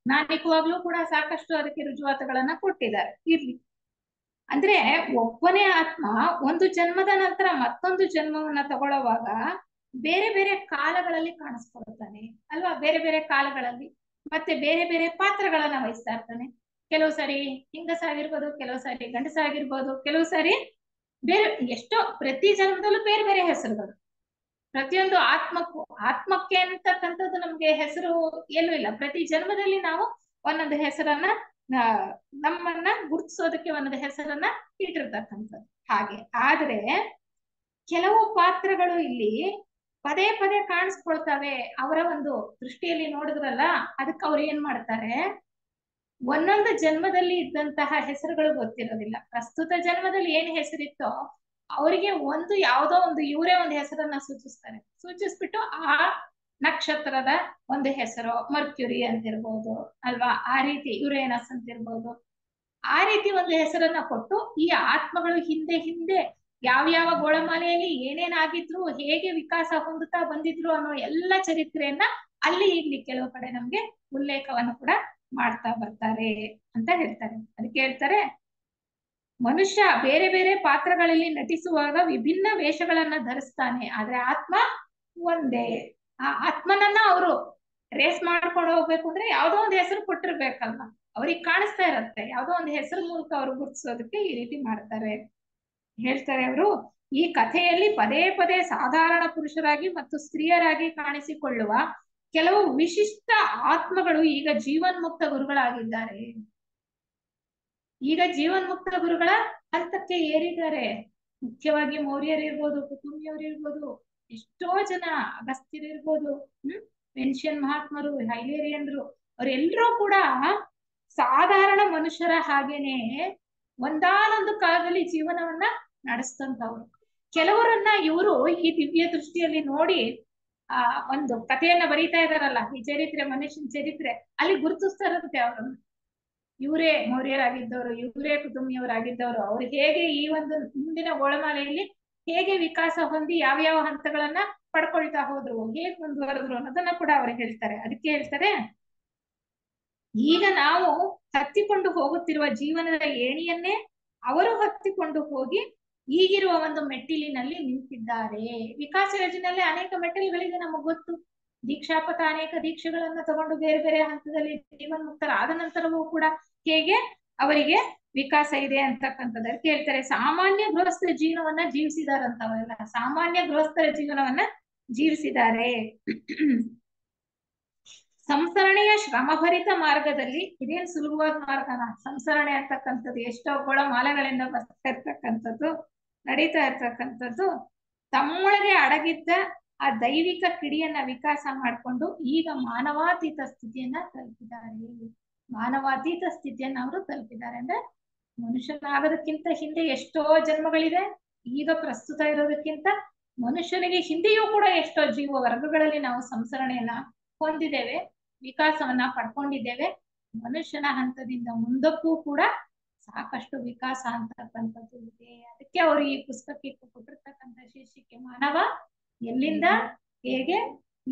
S1: ನಾನಿಕವಾಗ್ಲೂ ಕೂಡ ಸಾಕಷ್ಟು ಅದಕ್ಕೆ ರುಜುವಾತುಗಳನ್ನ ಕೊಟ್ಟಿದ್ದಾರೆ. ಇರ್ಲಿ, ಅಂದ್ರೆ ಒಬ್ಬನೇ ಆತ್ಮ ಒಂದು ಜನ್ಮದ ನಂತರ ಮತ್ತೊಂದು ಜನ್ಮವನ್ನ ತಗೊಳ್ಳುವಾಗ ಬೇರೆ ಬೇರೆ ಕಾಲಗಳಲ್ಲಿ ಕಾಣಿಸ್ಕೊಳ್ತಾನೆ ಅಲ್ವಾ. ಬೇರೆ ಬೇರೆ ಕಾಲಗಳಲ್ಲಿ ಮತ್ತೆ ಬೇರೆ ಬೇರೆ ಪಾತ್ರಗಳನ್ನ ವಹಿಸ್ತಾ ಇರ್ತಾನೆ. ಕೆಲವು ಸಾರಿ ಹೆಂಗಸಾಗಿರ್ಬೋದು, ಕೆಲವು ಸಾರಿ ಗಂಡಸಾಗಿರ್ಬೋದು, ಕೆಲವು ಸಾರಿ ಬೇರೆ ಎಷ್ಟೋ ಪ್ರತಿ ಜನ್ಮದಲ್ಲೂ ಬೇರೆ ಬೇರೆ ಹೆಸರುಗಳು. ಪ್ರತಿಯೊಂದು ಆತ್ಮಕ್ಕೆ ಅಂತಕ್ಕಂಥದ್ದು ನಮ್ಗೆ ಹೆಸರು ಎಲ್ಲೂ ಇಲ್ಲ. ಪ್ರತಿ ಜನ್ಮದಲ್ಲಿ ನಾವು ಒಂದೊಂದು ಹೆಸರನ್ನ ನಮ್ಮನ್ನ ಗುರುತಿಸೋದಕ್ಕೆ ಒಂದೊಂದು ಹೆಸರನ್ನ ಇಟ್ಟಿರ್ತಕ್ಕಂಥದ್ದು ಹಾಗೆ. ಆದ್ರೆ ಕೆಲವು ಪಾತ್ರಗಳು ಇಲ್ಲಿ ಪದೇ ಪದೇ ಕಾಣಿಸ್ಕೊಳ್ತವೆ. ಅವರ ಒಂದು ದೃಷ್ಟಿಯಲ್ಲಿ ನೋಡಿದ್ರಲ್ಲ, ಅದಕ್ಕೆ ಅವ್ರು ಏನ್ ಮಾಡ್ತಾರೆ, ಒಂದೊಂದು ಜನ್ಮದಲ್ಲಿ ಇದ್ದಂತಹ ಹೆಸರುಗಳು ಗೊತ್ತಿರೋದಿಲ್ಲ. ಪ್ರಸ್ತುತ ಜನ್ಮದಲ್ಲಿ ಏನ್ ಹೆಸರಿತ್ತೋ ಅವರಿಗೆ ಒಂದು ಯಾವುದೋ ಒಂದು ಇವರೇ ಒಂದು ಹೆಸರನ್ನ ಸೂಚಿಸ್ತಾರೆ. ಸೂಚಿಸ್ಬಿಟ್ಟು ಆ ನಕ್ಷತ್ರದ ಒಂದು ಹೆಸರು ಮರ್ಕ್ಯುರಿ ಅಂತಿರ್ಬೋದು ಅಲ್ವಾ, ಆ ರೀತಿ ಯುರೇನಸ್ ಅಂತಿರ್ಬೋದು, ಆ ರೀತಿ ಒಂದು ಹೆಸರನ್ನ ಕೊಟ್ಟು ಈ ಆತ್ಮಗಳು ಹಿಂದೆ ಹಿಂದೆ ಯಾವ್ಯಾವ ಗೋಳಮಾಲೆಯಲ್ಲಿ ಏನೇನಾಗಿದ್ರು, ಹೇಗೆ ವಿಕಾಸ ಹೊಂದುತ್ತಾ ಬಂದಿದ್ರು ಅನ್ನೋ ಎಲ್ಲ ಚರಿತ್ರೆಯನ್ನ ಅಲ್ಲಿ ಇಲ್ಲಿ ಕೆಲವು ಕಡೆ ನಮ್ಗೆ ಉಲ್ಲೇಖವನ್ನು ಕೂಡ ಮಾಡ್ತಾ ಬರ್ತಾರೆ ಅಂತ ಹೇಳ್ತಾರೆ. ಅದಕ್ಕೆ ಹೇಳ್ತಾರೆ, ಮನುಷ್ಯ ಬೇರೆ ಬೇರೆ ಪಾತ್ರಗಳಲ್ಲಿ ನಟಿಸುವಾಗ ವಿಭಿನ್ನ ವೇಷಗಳನ್ನ ಧರಿಸ್ತಾನೆ, ಆದ್ರೆ ಆತ್ಮ ಒಂದೇ. ಆ ಆತ್ಮನನ್ನ ಅವರು ರೇಸ್ ಮಾಡ್ಕೊಂಡು ಹೋಗ್ಬೇಕು ಅಂದ್ರೆ ಯಾವ್ದೋ ಒಂದು ಹೆಸರು ಕೊಟ್ಟಿರ್ಬೇಕಲ್ವ, ಅವ್ರಿಗೆ ಕಾಣಿಸ್ತಾ ಇರತ್ತೆ, ಯಾವ್ದೋ ಒಂದು ಹೆಸರು ಮೂಲಕ ಅವ್ರು ಗುರುತಿಸೋದಕ್ಕೆ ಈ ರೀತಿ ಮಾಡ್ತಾರೆ. ಹೇಳ್ತಾರೆ ಅವರು, ಈ ಕಥೆಯಲ್ಲಿ ಪದೇ ಪದೇ ಸಾಧಾರಣ ಪುರುಷರಾಗಿ ಮತ್ತು ಸ್ತ್ರೀಯರಾಗಿ ಕಾಣಿಸಿಕೊಳ್ಳುವ ಕೆಲವು ವಿಶಿಷ್ಟ ಆತ್ಮಗಳು ಈಗ ಜೀವನ್ಮುಕ್ತ ಗುರುಗಳಾಗಿದ್ದಾರೆ. ಈಗ ಜೀವನ್ಮುಕ್ತ ಗುರುಗಳ ಹಂತಕ್ಕೆ ಏರಿದ್ದಾರೆ. ಮುಖ್ಯವಾಗಿ ಮೌರ್ಯರಿರ್ಬೋದು, ಕುಟುಂಬಿಯರಿರ್ಬೋದು, ಎಷ್ಟೋ ಜನ ಅಗಸ್ತ್ಯರಿರ್ಬೋದು, ಪೆನ್ಷನ್ ಮಹಾತ್ಮರು, ಹೈಲೇರಿಯನ್ರು, ಅವರೆಲ್ಲರೂ ಕೂಡ ಸಾಧಾರಣ ಮನುಷ್ಯರ ಹಾಗೇನೆ ಒಂದಾನೊಂದು ಕಾಲದಲ್ಲಿ ಜೀವನವನ್ನ ನಡೆಸ್ತಂತವ್ರು. ಕೆಲವರನ್ನ ಇವರು ಈ ದಿವ್ಯ ದೃಷ್ಟಿಯಲ್ಲಿ ನೋಡಿ ಒಂದು ಕಥೆಯನ್ನ ಬರೀತಾ ಇದಾರಲ್ಲ, ಈ ಚರಿತ್ರೆ, ಮನುಷ್ಯನ ಚರಿತ್ರೆ, ಅಲ್ಲಿ ಗುರುತಿಸ್ತಾರಂತೆ ಅವ್ರನ್ನ. ಇವರೇ ಮೌರ್ಯರಾಗಿದ್ದವರು, ಇವರೇ ಕುಟುಂಬಿಯವರಾಗಿದ್ದವರು, ಅವ್ರು ಹೇಗೆ ಈ ಒಂದು ಮುಂದಿನ ಗೋಳಮಾಲೆಯಲ್ಲಿ ಹೇಗೆ ವಿಕಾಸ ಹೊಂದಿ ಯಾವ್ಯಾವ ಹಂತಗಳನ್ನ ಪಡ್ಕೊಳ್ತಾ ಹೋದ್ರು, ಹೇಗೆ ಮುಂದುವರೆದ್ರು ಅನ್ನೋದನ್ನ ಕೂಡ ಅವ್ರು ಹೇಳ್ತಾರೆ. ಅದಕ್ಕೆ ಹೇಳ್ತಾರೆ, ಈಗ ನಾವು ಹತ್ತಿಕೊಂಡು ಹೋಗುತ್ತಿರುವ ಜೀವನದ ಏಣಿಯನ್ನೇ ಅವರು ಹತ್ತಿಕೊಂಡು ಹೋಗಿ ಈಗಿರುವ ಒಂದು ಮೆಟ್ಟಿಲಿನಲ್ಲಿ ನಿಂತಿದ್ದಾರೆ. ವಿಕಾಸ ಯೋಜನೆಯಲ್ಲಿ ಅನೇಕ ಮೆಟ್ಟಿಲುಗಳಿಗೆ ನಮಗೆ ಗೊತ್ತು. ದೀಕ್ಷಾಪಥ ಅನೇಕ ದೀಕ್ಷೆಗಳನ್ನ ತಗೊಂಡು ಬೇರೆ ಬೇರೆ ಹಂತದಲ್ಲಿ ಜೀವನ್ಮುಕ್ತರಾದ ನಂತರವೂ ಕೂಡ ಹೇಗೆ ಅವರಿಗೆ ವಿಕಾಸ ಇದೆ ಅಂತಕ್ಕಂಥದ್ದು ಕೇಳ್ತಾರೆ. ಸಾಮಾನ್ಯ ಗೃಹಸ್ಥ ಜೀವನವನ್ನ ಜೀವಿಸಿದಾರಂತವಲ್ಲ, ಸಾಮಾನ್ಯ ಗೃಹಸ್ಥರ ಜೀವನವನ್ನ ಜೀವಿಸಿದ್ದಾರೆ. ಸಂಸರಣೆಯ ಶ್ರಮಭರಿತ ಮಾರ್ಗದಲ್ಲಿ, ಇದೇನು ಸುಲಭವಾದ ಮಾರ್ಗನ? ಸಂಸರಣೆ ಅಂತಕ್ಕಂಥದ್ದು ಎಷ್ಟೋ ಗೋಳ ಮಾಲೆಗಳಿಂದ ಬರ್ತಾ ಇರ್ತಕ್ಕಂಥದ್ದು, ನಡೀತಾ ಇರ್ತಕ್ಕಂಥದ್ದು. ತಮ್ಮೊಳಗೆ ಅಡಗಿದ್ದ ಆ ದೈವಿಕ ಕಿಡಿಯನ್ನ ವಿಕಾಸ ಮಾಡಿಕೊಂಡು ಈಗ ಮಾನವಾತೀತ ಸ್ಥಿತಿಯನ್ನ ತಲುಪಿದ್ದಾರೆ. ಮಾನವಾತೀತ ಸ್ಥಿತಿಯನ್ನ ಅವರು ತಲುಪಿದ್ದಾರೆ. ಅಂದ್ರೆ ಮನುಷ್ಯನಾಗೋದಕ್ಕಿಂತ ಹಿಂದೆ ಎಷ್ಟೋ ಜನ್ಮಗಳಿದೆ, ಈಗ ಪ್ರಸ್ತುತ ಇರೋದಕ್ಕಿಂತ ಮನುಷ್ಯನಿಗೆ ಹಿಂದೆಯೂ ಕೂಡ ಎಷ್ಟೋ ಜೀವ ವರ್ಗಗಳಲ್ಲಿ ನಾವು ಸಂಸರಣೆಯನ್ನ ಹೊಂದಿದ್ದೇವೆ, ವಿಕಾಸವನ್ನ ಪಡ್ಕೊಂಡಿದ್ದೇವೆ. ಮನುಷ್ಯನ ಹಂತದಿಂದ ಮುಂದಕ್ಕೂ ಕೂಡ ಸಾಕಷ್ಟು ವಿಕಾಸ ಅಂತಕ್ಕಂಥದ್ದು ಇದೆ. ಅದಕ್ಕೆ ಅವರು ಈ ಪುಸ್ತಕಕ್ಕೆ ಕೊಟ್ಟಿರ್ತಕ್ಕಂಥ ಶೀರ್ಷಿಕೆ ಮಾನವ ಎಲ್ಲಿಂದ ಹೇಗೆ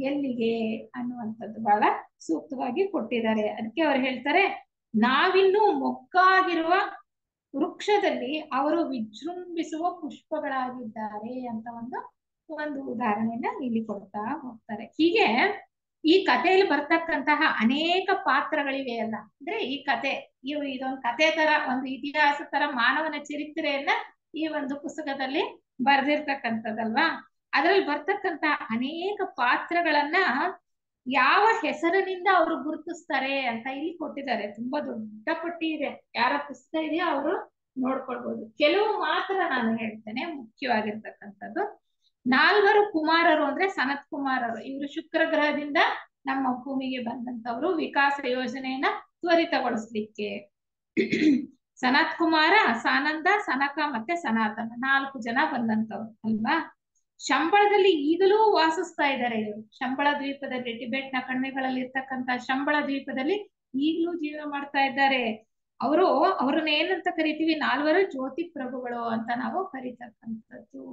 S1: ಎಲ್ಲಿಗೆ ಅನ್ನುವಂಥದ್ದು ಬಹಳ ಸೂಕ್ತವಾಗಿ ಕೊಟ್ಟಿದ್ದಾರೆ. ಅದಕ್ಕೆ ಅವ್ರು ಹೇಳ್ತಾರೆ, ನಾವಿನ್ನೂ ಮೊಗ್ಗಾಗಿರುವ ವೃಕ್ಷದಲ್ಲಿ ಅವರು ವಿಜೃಂಭಿಸುವ ಪುಷ್ಪಗಳಾಗಿದ್ದಾರೆ ಅಂತ ಒಂದು ಉದಾಹರಣೆಯನ್ನ ಇಲ್ಲಿ ಕೊಡ್ತಾ ಹೋಗ್ತಾರೆ. ಹೀಗೆ ಈ ಕಥೆಯಲ್ಲಿ ಬರ್ತಕ್ಕಂತಹ ಅನೇಕ ಪಾತ್ರಗಳಿವೆ ಅಲ್ಲ, ಅಂದ್ರೆ ಈ ಕತೆ ಇದೊಂದು ಕತೆ ತರ, ಒಂದು ಇತಿಹಾಸ ತರ ಮಾನವನ ಚರಿತ್ರೆಯನ್ನ ಈ ಒಂದು ಪುಸ್ತಕದಲ್ಲಿ ಬರೆದಿರ್ತಕ್ಕಂಥದ್ದಲ್ವಾ. ಅದರಲ್ಲಿ ಬರ್ತಕ್ಕಂತ ಅನೇಕ ಪಾತ್ರಗಳನ್ನ ಯಾವ ಹೆಸರಿನಿಂದ ಅವರು ಗುರುತಿಸ್ತಾರೆ ಅಂತ ಇಲ್ಲಿ ಕೊಟ್ಟಿದ್ದಾರೆ. ತುಂಬಾ ದೊಡ್ಡ ಪಟ್ಟಿ ಇದೆ, ಯಾರ ಪುಸ್ತಕ ಇದೆಯೋ ಅವರು ನೋಡ್ಕೊಳ್ಬಹುದು. ಕೆಲವು ಮಾತ್ರ ನಾನು ಹೇಳ್ತೇನೆ ಮುಖ್ಯವಾಗಿರ್ತಕ್ಕಂಥದ್ದು. 4 ಕುಮಾರರು ಅಂದ್ರೆ ಸನತ್ ಕುಮಾರರು, ಇವರು ಶುಕ್ರ ಗ್ರಹದಿಂದ ನಮ್ಮ ಭೂಮಿಗೆ ಬಂದಂತವ್ರು ವಿಕಾಸ ಯೋಜನೆಯನ್ನ ತ್ವರಿತಗೊಳಿಸ್ಲಿಕ್ಕೆ. ಸನತ್ ಕುಮಾರ, ಸಾನಂದ, ಸನಕ ಮತ್ತೆ ಸನಾತನ 4 ಜನ ಬಂದಂತವ್ರು ಅಲ್ವಾ. ಶಂಬಳದಲ್ಲಿ ಈಗಲೂ ವಾಸಿಸ್ತಾ ಇದ್ದಾರೆ ಇವರು. ಶಂಬಳ ದ್ವೀಪದಲ್ಲಿ, ಟಿಬೆಟ್ ನ ಕಣಿವೆಗಳಲ್ಲಿ ಇರ್ತಕ್ಕಂಥ ಶಂಬಳ ದ್ವೀಪದಲ್ಲಿ ಈಗಲೂ ಜೀವನ ಮಾಡ್ತಾ ಇದ್ದಾರೆ. ಅವ್ರನ್ನ ಏನಂತ ಕರಿತೀವಿ? 4 ಜ್ಯೋತಿ ಪ್ರಭುಗಳು ಅಂತ ನಾವು ಕರೀತಕ್ಕಂಥದ್ದು.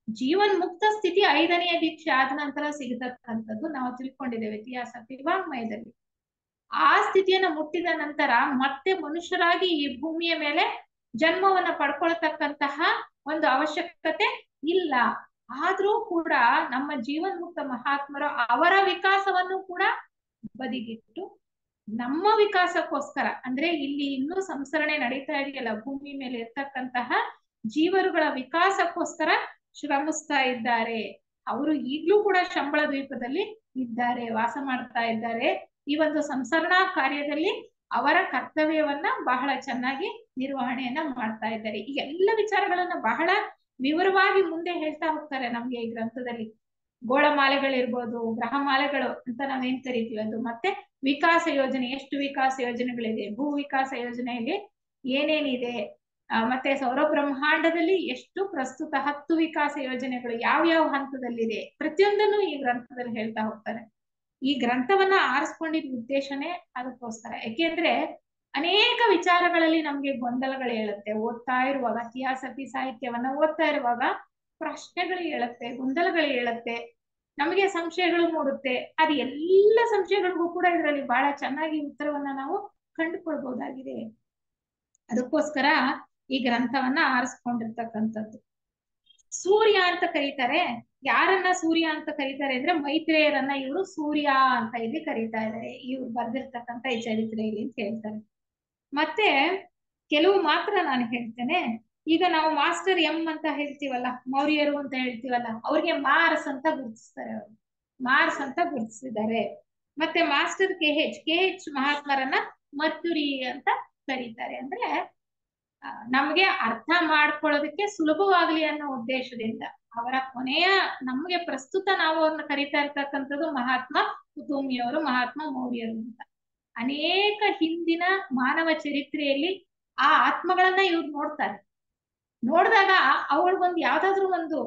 S1: ಜೀವನ್ ಮುಕ್ತ ಸ್ಥಿತಿ 5ನೆಯ ದೀಕ್ಷೆ ಆದ ನಂತರ ಸಿಗತಕ್ಕಂಥದ್ದು ನಾವು ತಿಳ್ಕೊಂಡಿದ್ದೇವೆ ಇತಿಹಾಸ ವಾಂಗ್ಮಯದಲ್ಲಿ. ಆ ಸ್ಥಿತಿಯನ್ನ ಮುಟ್ಟಿದ ನಂತರ ಮತ್ತೆ ಮನುಷ್ಯರಾಗಿ ಈ ಭೂಮಿಯ ಮೇಲೆ ಜನ್ಮವನ್ನ ಪಡ್ಕೊಳ್ತಕ್ಕಂತಹ ಒಂದು ಅವಶ್ಯಕತೆ ಇಲ್ಲ. ಆದ್ರೂ ಕೂಡ ನಮ್ಮ ಜೀವನ್ಮುಕ್ತ ಮಹಾತ್ಮರು ಅವರ ವಿಕಾಸವನ್ನು ಕೂಡ ಬದಿಗಿಟ್ಟು ನಮ್ಮ ವಿಕಾಸಕ್ಕೋಸ್ಕರ, ಅಂದ್ರೆ ಇಲ್ಲಿ ಇನ್ನೂ ಸಂಸರಣೆ ನಡೀತಾ ಇದೆಯಲ್ಲ ಭೂಮಿ ಮೇಲೆ ಇರ್ತಕ್ಕಂತಹ ಜೀವರುಗಳ ವಿಕಾಸಕ್ಕೋಸ್ಕರ ಶ್ರಮಿಸ್ತಾ ಇದ್ದಾರೆ. ಅವರು ಈಗ್ಲೂ ಕೂಡ ಶಂಬಳ ದ್ವೀಪದಲ್ಲಿ ಇದ್ದಾರೆ, ವಾಸ ಮಾಡ್ತಾ ಇದ್ದಾರೆ. ಈ ಒಂದು ಸಂಸರಣಾ ಕಾರ್ಯದಲ್ಲಿ ಅವರ ಕರ್ತವ್ಯವನ್ನ ಬಹಳ ಚೆನ್ನಾಗಿ ನಿರ್ವಹಣೆಯನ್ನ ಮಾಡ್ತಾ ಇದ್ದಾರೆ. ಈ ಎಲ್ಲ ವಿಚಾರಗಳನ್ನ ಬಹಳ ವಿವರವಾಗಿ ಮುಂದೆ ಹೇಳ್ತಾ ಹೋಗ್ತಾರೆ ನಮ್ಗೆ ಈ ಗ್ರಂಥದಲ್ಲಿ. ಗೋಳಮಾಲೆಗಳಿರ್ಬೋದು, ಗ್ರಹಮಾಲೆಗಳು ಅಂತ ನಾವೇನ್ ಕರಿತೀವಿ ಅದು, ಮತ್ತೆ ವಿಕಾಸ ಯೋಜನೆ, ಎಷ್ಟು ವಿಕಾಸ ಯೋಜನೆಗಳಿದೆ, ಭೂ ವಿಕಾಸ ಯೋಜನೆಯಲ್ಲಿ ಏನೇನಿದೆ, ಮತ್ತೆ ಸೌರ ಬ್ರಹ್ಮಾಂಡದಲ್ಲಿ ಎಷ್ಟು ಪ್ರಸ್ತುತ 10 ವಿಕಾಸ ಯೋಜನೆಗಳು ಯಾವ್ಯಾವ ಹಂತದಲ್ಲಿದೆ, ಪ್ರತಿಯೊಂದನ್ನು ಈ ಗ್ರಂಥದಲ್ಲಿ ಹೇಳ್ತಾ ಹೋಗ್ತಾರೆ. ಈ ಗ್ರಂಥವನ್ನ ಆರಿಸ್ಕೊಂಡಿದ್ದ ಉದ್ದೇಶನೇ ಅದಕ್ಕೋಸ್ಕರ. ಯಾಕೆಂದ್ರೆ ಅನೇಕ ವಿಚಾರಗಳಲ್ಲಿ ನಮ್ಗೆ ಗೊಂದಲಗಳು ಹೇಳುತ್ತೆ. ಓದ್ತಾ ಇರುವಾಗ, ಇತಿಹಾಸ ಸಾಹಿತ್ಯವನ್ನ ಓದ್ತಾ ಇರುವಾಗ ಪ್ರಶ್ನೆಗಳು ಹೇಳುತ್ತೆ, ಗೊಂದಲಗಳು ಹೇಳುತ್ತೆ, ನಮಗೆ ಸಂಶಯಗಳು ಮೂಡುತ್ತೆ. ಅದು ಎಲ್ಲ ಸಂಶಯಗಳಿಗೂ ಕೂಡ ಇದರಲ್ಲಿ ಬಹಳ ಚೆನ್ನಾಗಿ ಉತ್ತರವನ್ನ ನಾವು ಕಂಡುಕೊಳ್ಬಹುದಾಗಿದೆ. ಅದಕ್ಕೋಸ್ಕರ ಈ ಗ್ರಂಥವನ್ನ ಆರಿಸ್ಕೊಂಡಿರ್ತಕ್ಕಂಥದ್ದು. ಸೂರ್ಯ ಅಂತ ಕರೀತಾರೆ. ಯಾರನ್ನ ಸೂರ್ಯ ಅಂತ ಕರೀತಾರೆ ಅಂದ್ರೆ ಮೈತ್ರೇಯರನ್ನ ಇವರು ಸೂರ್ಯ ಅಂತ ಇಲ್ಲಿ ಕರೀತಾ ಇದ್ದಾರೆ, ಇವ್ರು ಬರ್ದಿರ್ತಕ್ಕಂಥ ಈ ಚರಿತ್ರೆಯಲ್ಲಿ ಅಂತ ಹೇಳ್ತಾರೆ. ಮತ್ತೆ ಕೆಲವು ಮಾತ್ರ ನಾನು ಹೇಳ್ತೇನೆ. ಈಗ ನಾವು ಮಾಸ್ಟರ್ ಎಂ ಅಂತ ಹೇಳ್ತೀವಲ್ಲ, ಮೌರ್ಯರು ಅಂತ ಹೇಳ್ತೀವಲ್ಲ, ಅವ್ರಿಗೆ ಮಾರ್ಸ್ ಅಂತ ಗುರುತಿಸ್ತಾರೆ, ಅವರು ಮಾರ್ಸ್ ಅಂತ ಗುರುತಿಸಿದ್ದಾರೆ. ಮತ್ತೆ ಮಾಸ್ಟರ್ KH ಮಹಾತ್ಮರನ್ನ ಮರ್ಕ್ಯುರಿ ಅಂತ ಕರೀತಾರೆ. ಅಂದ್ರೆ ನಮ್ಗೆ ಅರ್ಥ ಮಾಡ್ಕೊಳ್ಳೋದಕ್ಕೆ ಸುಲಭವಾಗ್ಲಿ ಅನ್ನೋ ಉದ್ದೇಶದಿಂದ ಅವರ ಕೊನೆಯ, ನಮ್ಗೆ ಪ್ರಸ್ತುತ ನಾವು ಅವ್ರನ್ನ ಕರೀತಾ ಇರ್ತಕ್ಕಂಥದ್ದು ಮಹಾತ್ಮ ಕುತುಂಬಿಯವರು, ಮಹಾತ್ಮ ಮೌರ್ಯರು ಅಂತ. ಅನೇಕ ಹಿಂದಿನ ಮಾನವ ಚರಿತ್ರೆಯಲ್ಲಿ ಆ ಆತ್ಮಗಳನ್ನ ಇವ್ರು ನೋಡ್ತಾರೆ. ನೋಡಿದಾಗ ಅವಳಿಗೊಂದು ಯಾವ್ದಾದ್ರು ಒಂದು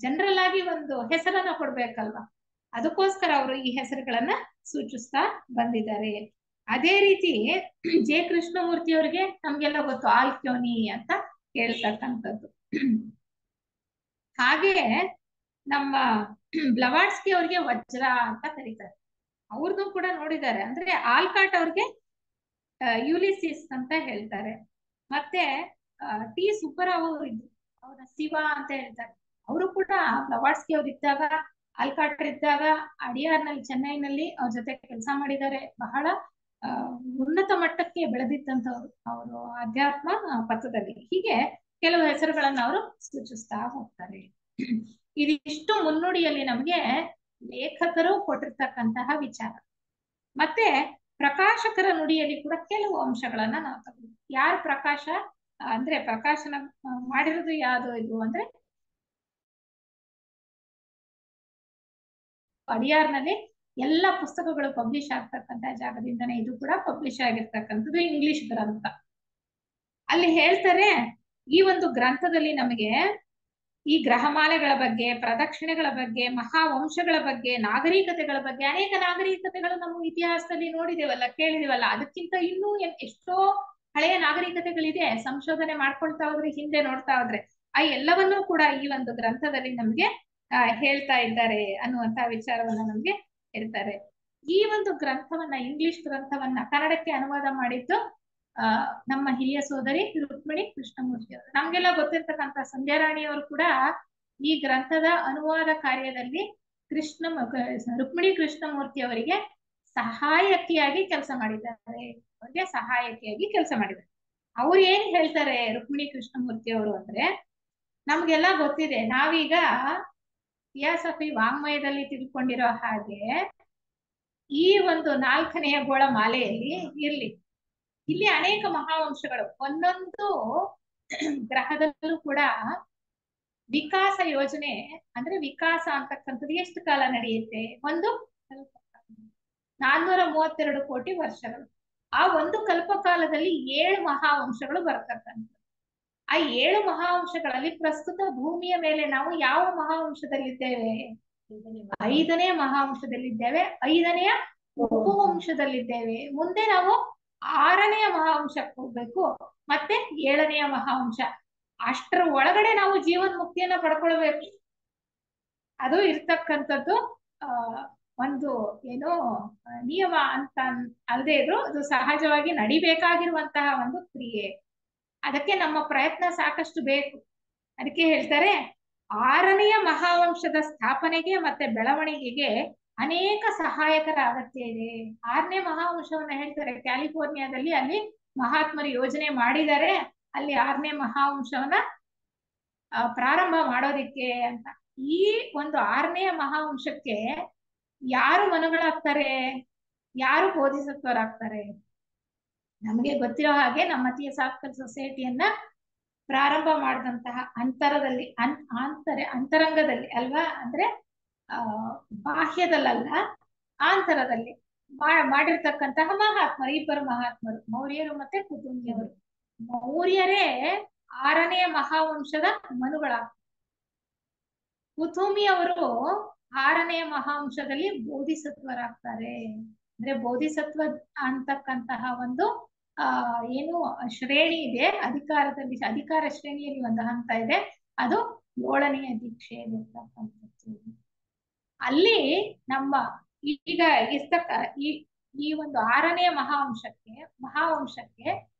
S1: ಜನರಲ್ ಆಗಿ ಒಂದು ಹೆಸರನ್ನ ಕೊಡ್ಬೇಕಲ್ವಾ, ಅದಕ್ಕೋಸ್ಕರ ಅವರು ಈ ಹೆಸರುಗಳನ್ನ ಸೂಚಿಸ್ತಾ ಬಂದಿದ್ದಾರೆ. ಅದೇ ರೀತಿ ಜೆ ಕೃಷ್ಣಮೂರ್ತಿ ಅವರಿಗೆ ನಮ್ಗೆಲ್ಲ ಗೊತ್ತು, ಆಲ್ಕ್ಯೋನಿ ಅಂತ ಹೇಳ್ತಕ್ಕಂಥದ್ದು. ಹಾಗೆ ನಮ್ಮ ಬ್ಲವಾಟ್ಸ್ಕಿ ಅವ್ರಿಗೆ ವಜ್ರ ಅಂತ ಕರೀತಾರೆ, ಅವ್ರದ್ದು ಕೂಡ ನೋಡಿದ್ದಾರೆ. ಅಂದ್ರೆ ಆಲ್ಕಾಟ್ ಅವ್ರಿಗೆ ಯುಲಿಸಿಸ್ ಅಂತ ಹೇಳ್ತಾರೆ. ಮತ್ತೆ ಟಿ ಸುಬ್ಬರಾವ್ ಅವರು ಇದ್ರು, ಅವರ ಶಿವ ಅಂತ ಹೇಳ್ತಾರೆ. ಅವರು ಕೂಡ ಬ್ಲವಾಟ್ಸ್ಕಿ ಅವ್ರು ಇದ್ದಾಗ, ಆಲ್ಕಾಟರ್ ಇದ್ದಾಗ, ಅಡಿಯಾರ್ನಲ್ಲಿ ಚೆನ್ನೈನಲ್ಲಿ ಅವ್ರ ಜೊತೆ ಕೆಲಸ ಮಾಡಿದ್ದಾರೆ. ಬಹಳ ಉನ್ನತ ಮಟ್ಟಕ್ಕೆ ಬೆಳೆದಿದ್ದಂಥವ್ರು ಅವರು ಅಧ್ಯಾತ್ಮ ಪಥದಲ್ಲಿ. ಹೀಗೆ ಕೆಲವು ಹೆಸರುಗಳನ್ನ ಅವರು ಸೂಚಿಸ್ತಾ ಹೋಗ್ತಾರೆ. ಇದಿಷ್ಟು ಮುನ್ನುಡಿಯಲ್ಲಿ ನಮಗೆ ಲೇಖಕರು ಕೊಟ್ಟಿರ್ತಕ್ಕಂತಹ ವಿಚಾರ. ಮತ್ತೆ ಪ್ರಕಾಶಕರ ನುಡಿಯಲ್ಲಿ ಕೂಡ ಕೆಲವು ಅಂಶಗಳನ್ನ ನಾವು ತಗೊಂಡು, ಯಾರು ಪ್ರಕಾಶ ಅಂದ್ರೆ ಪ್ರಕಾಶನ ಮಾಡಿರೋದು ಯಾವುದು ಇದು ಅಂದ್ರೆ ಅಡಿಯಾರ್ನಲ್ಲಿ ಎಲ್ಲ ಪುಸ್ತಕಗಳು ಪಬ್ಲಿಷ್ ಆಗ್ತಕ್ಕಂಥ ಜಾಗದಿಂದನೇ ಇದು ಕೂಡ ಪಬ್ಲಿಷ್ ಆಗಿರ್ತಕ್ಕಂಥದ್ದು ಇಂಗ್ಲಿಷ್ ಗ್ರಂಥ. ಅಲ್ಲಿ ಹೇಳ್ತಾರೆ, ಈ ಒಂದು ಗ್ರಂಥದಲ್ಲಿ ನಮಗೆ ಈ ಗ್ರಹಮಾಲೆಗಳ ಬಗ್ಗೆ, ಪ್ರದಕ್ಷಿಣೆಗಳ ಬಗ್ಗೆ, ಮಹಾವಂಶಗಳ ಬಗ್ಗೆ, ನಾಗರಿಕತೆಗಳ ಬಗ್ಗೆ, ಅನೇಕ ನಾಗರಿಕತೆಗಳು ನಮ್ಮ ಇತಿಹಾಸದಲ್ಲಿ ನೋಡಿದೇವಲ್ಲ, ಕೇಳಿದೇವಲ್ಲ. ಅದಕ್ಕಿಂತ ಇನ್ನೂ ಎಷ್ಟೋ ಹಳೆಯ ನಾಗರಿಕತೆಗಳಿದೆ. ಸಂಶೋಧನೆ ಮಾಡ್ಕೊಳ್ತಾ ಹೋದ್ರೆ, ಹಿಂದೆ ನೋಡ್ತಾ ಹೋದ್ರೆ ಆ ಎಲ್ಲವನ್ನೂ ಕೂಡ ಈ ಒಂದು ಗ್ರಂಥದಲ್ಲಿ ನಮ್ಗೆ ಹೇಳ್ತಾ ಇದ್ದಾರೆ ಅನ್ನುವಂತ ವಿಚಾರವನ್ನ ನಮ್ಗೆ ಹೇಳ್ತಾರೆ. ಈ ಒಂದು ಗ್ರಂಥವನ್ನ, ಇಂಗ್ಲಿಷ್ ಗ್ರಂಥವನ್ನ ಕನ್ನಡಕ್ಕೆ ಅನುವಾದ ಮಾಡಿದ್ದು ನಮ್ಮ ಹಿರಿಯ ಸೋದರಿ ರುಕ್ಮಿಣಿ ಕೃಷ್ಣಮೂರ್ತಿ ಅವರು. ನಮ್ಗೆಲ್ಲ ಗೊತ್ತಿರ್ತಕ್ಕಂಥ ಸಂಧ್ಯಾರಾಣಿಯವರು ಕೂಡ ಈ ಗ್ರಂಥದ ಅನುವಾದ ಕಾರ್ಯದಲ್ಲಿ ರುಕ್ಮಿಣಿ ಕೃಷ್ಣಮೂರ್ತಿ ಅವರಿಗೆ ಸಹಾಯಕಿಯಾಗಿ ಕೆಲಸ ಮಾಡಿದ್ದಾರೆ. ಅವ್ರಿಗೆ ಸಹಾಯಕಿಯಾಗಿ ಕೆಲಸ ಮಾಡಿದ್ದಾರೆ. ಅವ್ರು ಏನ್ ಹೇಳ್ತಾರೆ ರುಕ್ಮಿಣಿ ಕೃಷ್ಣಮೂರ್ತಿ ಅವರು ಅಂದ್ರೆ, ನಮ್ಗೆಲ್ಲ ಗೊತ್ತಿದೆ, ನಾವೀಗ ಥಿಯಾಸಫಿ ವಾಂಗ್ಮಯದಲ್ಲಿ ತಿಳ್ಕೊಂಡಿರೋ ಹಾಗೆ ಈ ಒಂದು 4ನೆಯ ಗೋಳ ಮಾಲೆಯಲ್ಲಿ ಇಲ್ಲಿ ಅನೇಕ ಮಹಾವಂಶಗಳು, ಒಂದೊಂದು ಗ್ರಹದಲ್ಲೂ ಕೂಡ ವಿಕಾಸ ಯೋಜನೆ ಅಂದ್ರೆ ವಿಕಾಸ ಅಂತಕ್ಕಂಥದ್ದು ಎಷ್ಟು ಕಾಲ ನಡೆಯುತ್ತೆ? 432 ಕೋಟಿ ವರ್ಷಗಳು. ಆ ಒಂದು ಕಲ್ಪಕಾಲದಲ್ಲಿ 7 ಮಹಾವಂಶಗಳು ಬರ್ತಕ್ಕಂಥ. ಆ 7 ಮಹಾವಂಶಗಳಲ್ಲಿ ಪ್ರಸ್ತುತ ಭೂಮಿಯ ಮೇಲೆ ನಾವು ಯಾವ ಮಹಾವಂಶದಲ್ಲಿದ್ದೇವೆ? 5ನೇ ಮಹಾವಂಶದಲ್ಲಿದ್ದೇವೆ. 5ನೇಯ ಉಪವಂಶದಲ್ಲಿದ್ದೇವೆ. ಮುಂದೆ ನಾವು 6ನೇಯ ಮಹಾವಂಶಕ್ಕೆ ಹೋಗ್ಬೇಕು, ಮತ್ತೆ 7ನೇಯ ಮಹಾವಂಶ. ಅಷ್ಟರ ಒಳಗಡೆ ನಾವು ಜೀವನ್ ಮುಕ್ತಿಯನ್ನ ಪಡ್ಕೊಳ್ಬೇಕು. ಅದು ಇರ್ತಕ್ಕಂಥದ್ದು ಒಂದು ಏನೋ ನಿಯಮ ಅಂತ ಅಲ್ಲದೆ ಇದ್ರು, ಅದು ಸಹಜವಾಗಿ ನಡಿಬೇಕಾಗಿರುವಂತಹ ಒಂದು ಕ್ರಿಯೆ. ಅದಕ್ಕೆ ನಮ್ಮ ಪ್ರಯತ್ನ ಸಾಕಷ್ಟು ಬೇಕು. ಅದಕ್ಕೆ ಹೇಳ್ತಾರೆ, 6ನೇಯ ಮಹಾವಂಶದ ಸ್ಥಾಪನೆಗೆ ಮತ್ತೆ ಬೆಳವಣಿಗೆಗೆ ಅನೇಕ ಸಹಾಯಕರ ಅಗತ್ಯ ಇದೆ. 6ನೇ ಮಹಾವಂಶವನ್ನ ಹೇಳ್ತಾರೆ, ಕ್ಯಾಲಿಫೋರ್ನಿಯಾದಲ್ಲಿ ಅಲ್ಲಿ ಮಹಾತ್ಮರು ಯೋಜನೆ ಮಾಡಿದ್ದಾರೆ, ಅಲ್ಲಿ 6ನೇ ಮಹಾವಂಶವನ್ನ ಪ್ರಾರಂಭ ಮಾಡೋದಿಕ್ಕೆ ಅಂತ. ಈ ಒಂದು 6ನೇ ಮಹಾವಂಶಕ್ಕೆ ಯಾರು ಮನುಗಳಾಗ್ತಾರೆ, ಯಾರು ಬೋಧಿಸತ್ವರಾಗ್ತಾರೆ? ನಮಗೆ ಗೊತ್ತಿರೋ ಹಾಗೆ ನಮ್ಮ ಥಿಯೋಸಾಫಿಕಲ್ ಸೊಸೈಟಿಯನ್ನ ಪ್ರಾರಂಭ ಮಾಡಿದಂತಹ ಅಂತರಂಗದಲ್ಲಿ ಅಲ್ವಾ, ಅಂದ್ರೆ ಬಾಹ್ಯದಲ್ಲ, ಆಂತರದಲ್ಲಿ ಮಾಡಿರ್ತಕ್ಕಂತಹ ಮಹಾತ್ಮರು, ಇಬ್ಬರು ಮಹಾತ್ಮರು, ಮೌರ್ಯರು ಮತ್ತೆ ಕುತುಂಬಿಯವರು. ಮೌರ್ಯರೇ 6ನೇ ಮಹಾವಂಶದ ಮನುಗಳಾಗ್ತಾರೆ. ಕುತುಂಬಿಯವರು 6ನೇ ಮಹಾವಂಶದಲ್ಲಿ ಬೋಧಿಸತ್ವರಾಗ್ತಾರೆ. ಅಂದ್ರೆ ಬೋಧಿಸತ್ವ ಅಂತಕ್ಕಂತಹ ಒಂದು ಏನು ಶ್ರೇಣಿ ಇದೆ, ಅಧಿಕಾರ ಶ್ರೇಣಿಯಲ್ಲಿ ಒಂದು ಹಂತ ಇದೆ, ಅದು 7ನೆಯ ದೀಕ್ಷೆಯಲ್ಲಿರ್ತಕ್ಕಂಥದ್ದು. ಅಲ್ಲಿ ನಮ್ಮ ಈಗ ಈ ಒಂದು 6ನೇ ಮಹಾವಂಶಕ್ಕೆ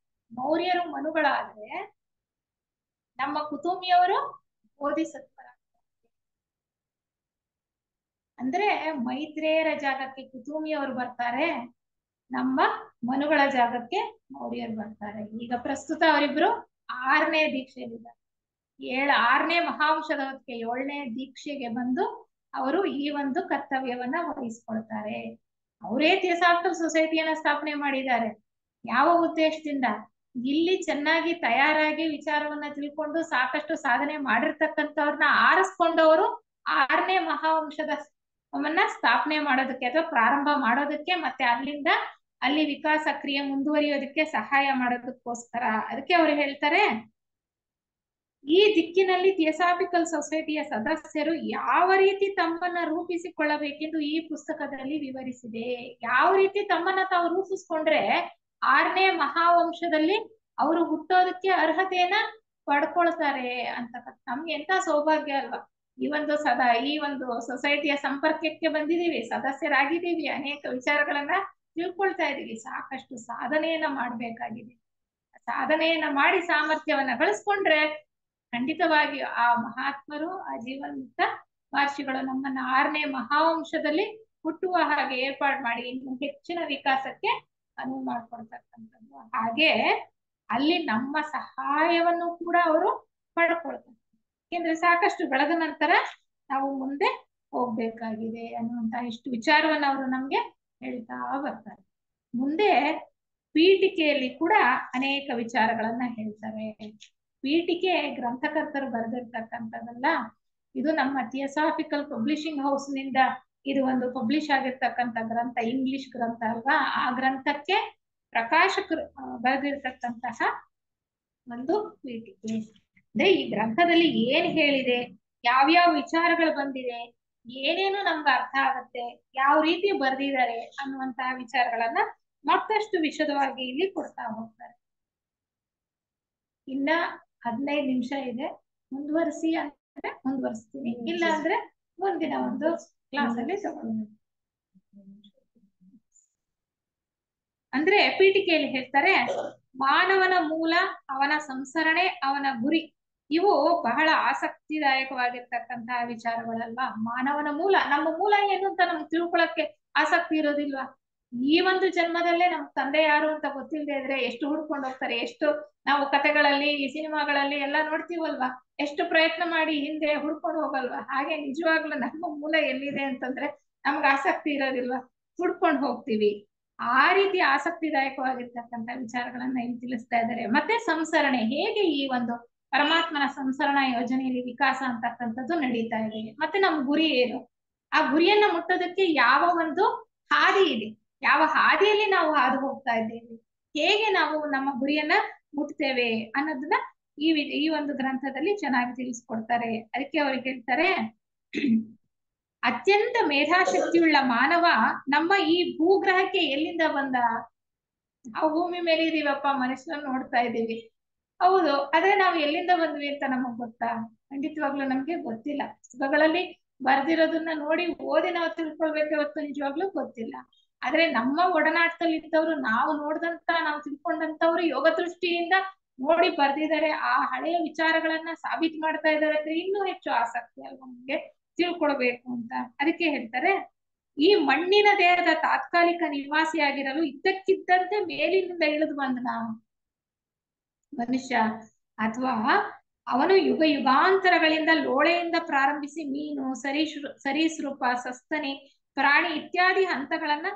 S1: ಮೌರ್ಯರು ಮನುಗಳಾದ್ರೆ, ನಮ್ಮ ಕುತುಂಬಿಯವರು ಬೋಧಿಸತ್ವರಾಗ್ತಾರೆ. ಅಂದ್ರೆ ಮೈತ್ರೇಯರ ಜಾಗಕ್ಕೆ ಕುತುಂಬಿಯವರು ಬರ್ತಾರೆ, ನಮ್ಮ ಮನುಗಳ ಜಾಗಕ್ಕೆ ಮೌರ್ಯರು ಬರ್ತಾರೆ. ಈಗ ಪ್ರಸ್ತುತ ಅವರಿಬ್ರು 6ನೇ ದೀಕ್ಷೆಯಲ್ಲಿದ್ದಾರೆ. 6ನೇ ಮಹಾವಂಶದ ಹೊತ್ತಿಗೆ 7ನೇ ದೀಕ್ಷೆಗೆ ಬಂದು ಅವರು ಈ ಒಂದು ಕರ್ತವ್ಯವನ್ನ ವಹಿಸ್ಕೊಳ್ತಾರೆ. ಅವರೇ ಥಿಯೋಸಾಫಿಕಲ್ ಸೊಸೈಟಿಯನ್ನ ಸ್ಥಾಪನೆ ಮಾಡಿದ್ದಾರೆ. ಯಾವ ಉದ್ದೇಶದಿಂದ? ಇಲ್ಲಿ ಚೆನ್ನಾಗಿ ತಯಾರಾಗಿ ವಿಚಾರವನ್ನ ತಿಳ್ಕೊಂಡು ಸಾಕಷ್ಟು ಸಾಧನೆ ಮಾಡಿರ್ತಕ್ಕಂಥವ್ರನ್ನ ಆರಿಸ್ಕೊಂಡವರು 6ನೇ ಮಹಾವಂಶದ ಸ್ಥಾಪನೆ ಮಾಡೋದಕ್ಕೆ ಅಥವಾ ಪ್ರಾರಂಭ ಮಾಡೋದಕ್ಕೆ, ಮತ್ತೆ ಅಲ್ಲಿಂದ ಅಲ್ಲಿ ವಿಕಾಸ ಕ್ರಿಯೆ ಮುಂದುವರಿಯೋದಕ್ಕೆ ಸಹಾಯ ಮಾಡೋದಕ್ಕೋಸ್ಕರ. ಅದಕ್ಕೆ ಅವರು ಹೇಳ್ತಾರೆ, ಈ ದಿಕ್ಕಿನಲ್ಲಿ ಥಿಯೋಸಾಫಿಕಲ್ ಸೊಸೈಟಿಯ ಸದಸ್ಯರು ಯಾವ ರೀತಿ ತಮ್ಮನ್ನ ರೂಪಿಸಿಕೊಳ್ಳಬೇಕೆಂದು ಈ ಪುಸ್ತಕದಲ್ಲಿ ವಿವರಿಸಿದೆ. ಯಾವ ರೀತಿ ತಮ್ಮನ್ನ ತಾವು ರೂಪಿಸ್ಕೊಂಡ್ರೆ 6ನೇ ಮಹಾವಂಶದಲ್ಲಿ ಅವರು ಹುಟ್ಟೋದಕ್ಕೆ ಅರ್ಹತೆಯನ್ನ ಪಡ್ಕೊಳ್ತಾರೆ ಅಂತ. ನಮ್ಗೆ ಎಂತ ಸೌಭಾಗ್ಯ ಅಲ್ವಾ! ಈ ಒಂದು ಸೊಸೈಟಿಯ ಸಂಪರ್ಕಕ್ಕೆ ಬಂದಿದೀವಿ, ಸದಸ್ಯರಾಗಿದ್ದೀವಿ, ಅನೇಕ ವಿಚಾರಗಳನ್ನ ತಿಳ್ಕೊಳ್ತಾ ಇದೀವಿ. ಸಾಕಷ್ಟು ಸಾಧನೆಯನ್ನ ಮಾಡ್ಬೇಕಾಗಿದೆ. ಸಾಧನೆಯನ್ನ ಮಾಡಿ ಸಾಮರ್ಥ್ಯವನ್ನ ಗಳಿಸ್ಕೊಂಡ್ರೆ ಖಂಡಿತವಾಗಿ ಆ ಮಹಾತ್ಮರು, ಆ ಜೀವಂತ ಮಹರ್ಷಿಗಳು ನಮ್ಮನ್ನ 6ನೇ ಮಹಾವಂಶದಲ್ಲಿ ಹುಟ್ಟುವ ಹಾಗೆ ಏರ್ಪಾಡು ಮಾಡಿ ಇನ್ನು ಹೆಚ್ಚಿನ ವಿಕಾಸಕ್ಕೆ ಅನುವು ಮಾಡ್ಕೊಳ್ತಕ್ಕಂಥದ್ದು. ಹಾಗೆ ಅಲ್ಲಿ ನಮ್ಮ ಸಹಾಯವನ್ನು ಕೂಡ ಅವರು ಪಡ್ಕೊಳ್ತಾರೆ. ಯಾಕೆಂದ್ರೆ ಸಾಕಷ್ಟು ಬೆಳೆದ ನಂತರ ನಾವು ಮುಂದೆ ಹೋಗ್ಬೇಕಾಗಿದೆ ಅನ್ನುವಂತ ಇಷ್ಟು ವಿಚಾರವನ್ನು ಅವರು ನಮ್ಗೆ ಹೇಳ್ತಾ ಬರ್ತಾರೆ. ಮುಂದೆ ಪೀಠಿಕೆಯಲ್ಲಿ ಕೂಡ ಅನೇಕ ವಿಚಾರಗಳನ್ನ ಹೇಳ್ತಾರೆ. ಪೀಠಿಕೆ ಗ್ರಂಥಕರ್ತರು ಬರೆದಿರ್ತಕ್ಕಂಥದ್ದಲ್ಲ, ಇದು ನಮ್ಮ ಥಿಯೋಸಾಫಿಕಲ್ ಪಬ್ಲಿಷಿಂಗ್ ಹೌಸ್ ನಿಂದ ಇದು ಒಂದು ಪಬ್ಲಿಷ್ ಆಗಿರ್ತಕ್ಕಂಥ ಗ್ರಂಥ, ಇಂಗ್ಲಿಷ್ ಗ್ರಂಥ ಅಲ್ವಾ. ಆ ಗ್ರಂಥಕ್ಕೆ ಪ್ರಕಾಶಕರು ಬರೆದಿರ್ತಕ್ಕಂತಹ ಒಂದು ಪೀಠಿಕೆ. ಅಂದ್ರೆ ಈ ಗ್ರಂಥದಲ್ಲಿ ಏನ್ ಹೇಳಿದೆ, ಯಾವ್ಯಾವ ವಿಚಾರಗಳು ಬಂದಿದೆ, ಏನೇನು ನಮ್ಗೆ ಅರ್ಥ ಆಗತ್ತೆ, ಯಾವ ರೀತಿ ಬರ್ದಿದ್ದಾರೆ ಅನ್ನುವಂತಹ ವಿಚಾರಗಳನ್ನ ಮತ್ತಷ್ಟು ವಿಶದವಾಗಿ ಇಲ್ಲಿ ಕೊಡ್ತಾ ಹೋಗ್ತಾರೆ. ಇನ್ನ 15 ನಿಮಿಷ ಇದೆ, ಮುಂದುವರಿಸಿ ಅಂದ್ರೆ ಮುಂದುವರಿಸ್ತೀನಿ, ಇಲ್ಲ ಅಂದ್ರೆ ಮುಂದಿನ ಒಂದು ಕ್ಲಾಸ್ ಅಲ್ಲಿ ತಗೊಳ್ಳೋಣ. ಅಂದ್ರೆ ಪೀಠಿಕೆಯಲ್ಲಿ ಹೇಳ್ತಾರೆ, ಮಾನವನ ಮೂಲ, ಅವನ ಸಂಸರಣೆ, ಅವನ ಗುರಿ, ಇವು ಬಹಳ ಆಸಕ್ತಿದಾಯಕವಾಗಿರ್ತಕ್ಕಂತಹ ವಿಚಾರಗಳಲ್ವಾ. ಮಾನವನ ಮೂಲ, ನಮ್ಮ ಮೂಲ ಏನು ಅಂತ ನಮ್ಗೆ ತಿಳ್ಕೊಳಕ್ಕೆ ಆಸಕ್ತಿ ಇರೋದಿಲ್ವಾ? ಈ ಒಂದು ಜನ್ಮದಲ್ಲೇ ನಮ್ ತಂದೆ ಯಾರು ಅಂತ ಗೊತ್ತಿಲ್ಲದೆ ಇದ್ರೆ ಎಷ್ಟು ಹುಡ್ಕೊಂಡು ಹೋಗ್ತಾರೆ. ಎಷ್ಟು ನಾವು ಕಥೆಗಳಲ್ಲಿ, ಸಿನಿಮಾಗಳಲ್ಲಿ ಎಲ್ಲ ನೋಡ್ತೀವಲ್ವಾ, ಎಷ್ಟು ಪ್ರಯತ್ನ ಮಾಡಿ ಹಿಂದೆ ಹುಡ್ಕೊಂಡು ಹೋಗಲ್ವಾ? ಹಾಗೆ ನಿಜವಾಗ್ಲೂ ನಮ್ಮ ಮೂಲ ಎಲ್ಲಿದೆ ಅಂತಂದ್ರೆ ನಮ್ಗೆ ಆಸಕ್ತಿ ಇರೋದಿಲ್ವಾ, ಹುಡ್ಕೊಂಡು ಹೋಗ್ತೀವಿ. ಆ ರೀತಿ ಆಸಕ್ತಿದಾಯಕವಾಗಿರ್ತಕ್ಕಂಥ ವಿಚಾರಗಳನ್ನ ಇಲ್ಲಿ ತಿಳಿಸ್ತಾ ಇದ್ದಾರೆ. ಮತ್ತೆ ಸಂಸರಣೆ, ಹೇಗೆ ಈ ಒಂದು ಪರಮಾತ್ಮನ ಸಂಸರಣಾ ಯೋಜನೆಯಲ್ಲಿ ವಿಕಾಸ ಅಂತಕ್ಕಂಥದ್ದು ನಡೀತಾ ಇದೆ. ಮತ್ತೆ ನಮ್ಮ ಗುರಿ ಏನು, ಆ ಗುರಿಯನ್ನ ಮುಟ್ಟೋದಕ್ಕೆ ಯಾವ ಒಂದು ಹಾದಿ ಇದೆ, ಯಾವ ಹಾದಿಯಲ್ಲಿ ನಾವು ಹಾದು ಹೋಗ್ತಾ ಇದ್ದೇವೆ, ಹೇಗೆ ನಾವು ನಮ್ಮ ಗುರಿಯನ್ನ ಮುಟ್ತೇವೆ ಅನ್ನೋದನ್ನ ಈ ಒಂದು ಗ್ರಂಥದಲ್ಲಿ ಚೆನ್ನಾಗಿ ತಿಳಿಸ್ಕೊಡ್ತಾರೆ. ಅದಕ್ಕೆ ಅವ್ರಿಗೆ ಹೇಳ್ತಾರೆ, ಅತ್ಯಂತ ಮೇಧಾಶಕ್ತಿಯುಳ್ಳ ಮಾನವ ನಮ್ಮ ಈ ಭೂಗ್ರಹಕ್ಕೆ ಎಲ್ಲಿಂದ ಬಂದ? ನಾವು ಭೂಮಿ ಮೇಲೆ ಇದೀವಪ್ಪ, ಮನುಷ್ಯರನ್ನ ನೋಡ್ತಾ ಇದ್ದೀವಿ, ಹೌದು, ಆದ್ರೆ ನಾವು ಎಲ್ಲಿಂದ ಬಂದ್ವಿ ಅಂತ ನಮಗ್ ಗೊತ್ತಾ? ಖಂಡಿತವಾಗ್ಲೂ ನಮ್ಗೆ ಗೊತ್ತಿಲ್ಲ. ಪುಸ್ತಕಗಳಲ್ಲಿ ಬರ್ದಿರೋದನ್ನ ನೋಡಿ ಓದಿ ನಾವು ತಿಳ್ಕೊಳ್ಬೇಕು, ಇವತ್ತು ನಿಜವಾಗ್ಲೂ ಗೊತ್ತಿಲ್ಲ. ಆದ್ರೆ ನಮ್ಮ ಒಡನಾಟದಲ್ಲಿ ಇದ್ದವ್ರು, ನಾವು ನೋಡ್ದಂತ, ನಾವು ತಿಳ್ಕೊಂಡಂತವ್ರು ಯೋಗ ದೃಷ್ಟಿಯಿಂದ ನೋಡಿ ಬರ್ದಿದ್ದಾರೆ, ಆ ಹಳೆಯ ವಿಚಾರಗಳನ್ನ ಸಾಬೀತು ಮಾಡ್ತಾ ಇದ್ದಾರೆ ಅಂದ್ರೆ ಇನ್ನೂ ಹೆಚ್ಚು ಆಸಕ್ತಿ ಅಲ್ವಾ ನಮ್ಗೆ ತಿಳ್ಕೊಳ್ಬೇಕು ಅಂತ. ಅದಕ್ಕೆ ಹೇಳ್ತಾರೆ, ಈ ಮಣ್ಣಿನ ದೇಹದ ತಾತ್ಕಾಲಿಕ ನಿವಾಸಿಯಾಗಿರಲು ಇದ್ದಕ್ಕಿದ್ದಂತೆ ಮೇಲಿನಿಂದ ಇಳಿದು ಬಂದನ ಮನುಷ್ಯ, ಅಥವಾ ಅವನು ಯುಗ ಯುಗಾಂತರಗಳಿಂದ ಲೋಳೆಯಿಂದ ಪ್ರಾರಂಭಿಸಿ ಮೀನು, ಸರೀಸೃಪ, ಸಸ್ತನಿ, ಪ್ರಾಣಿ ಇತ್ಯಾದಿ ಹಂತಗಳನ್ನ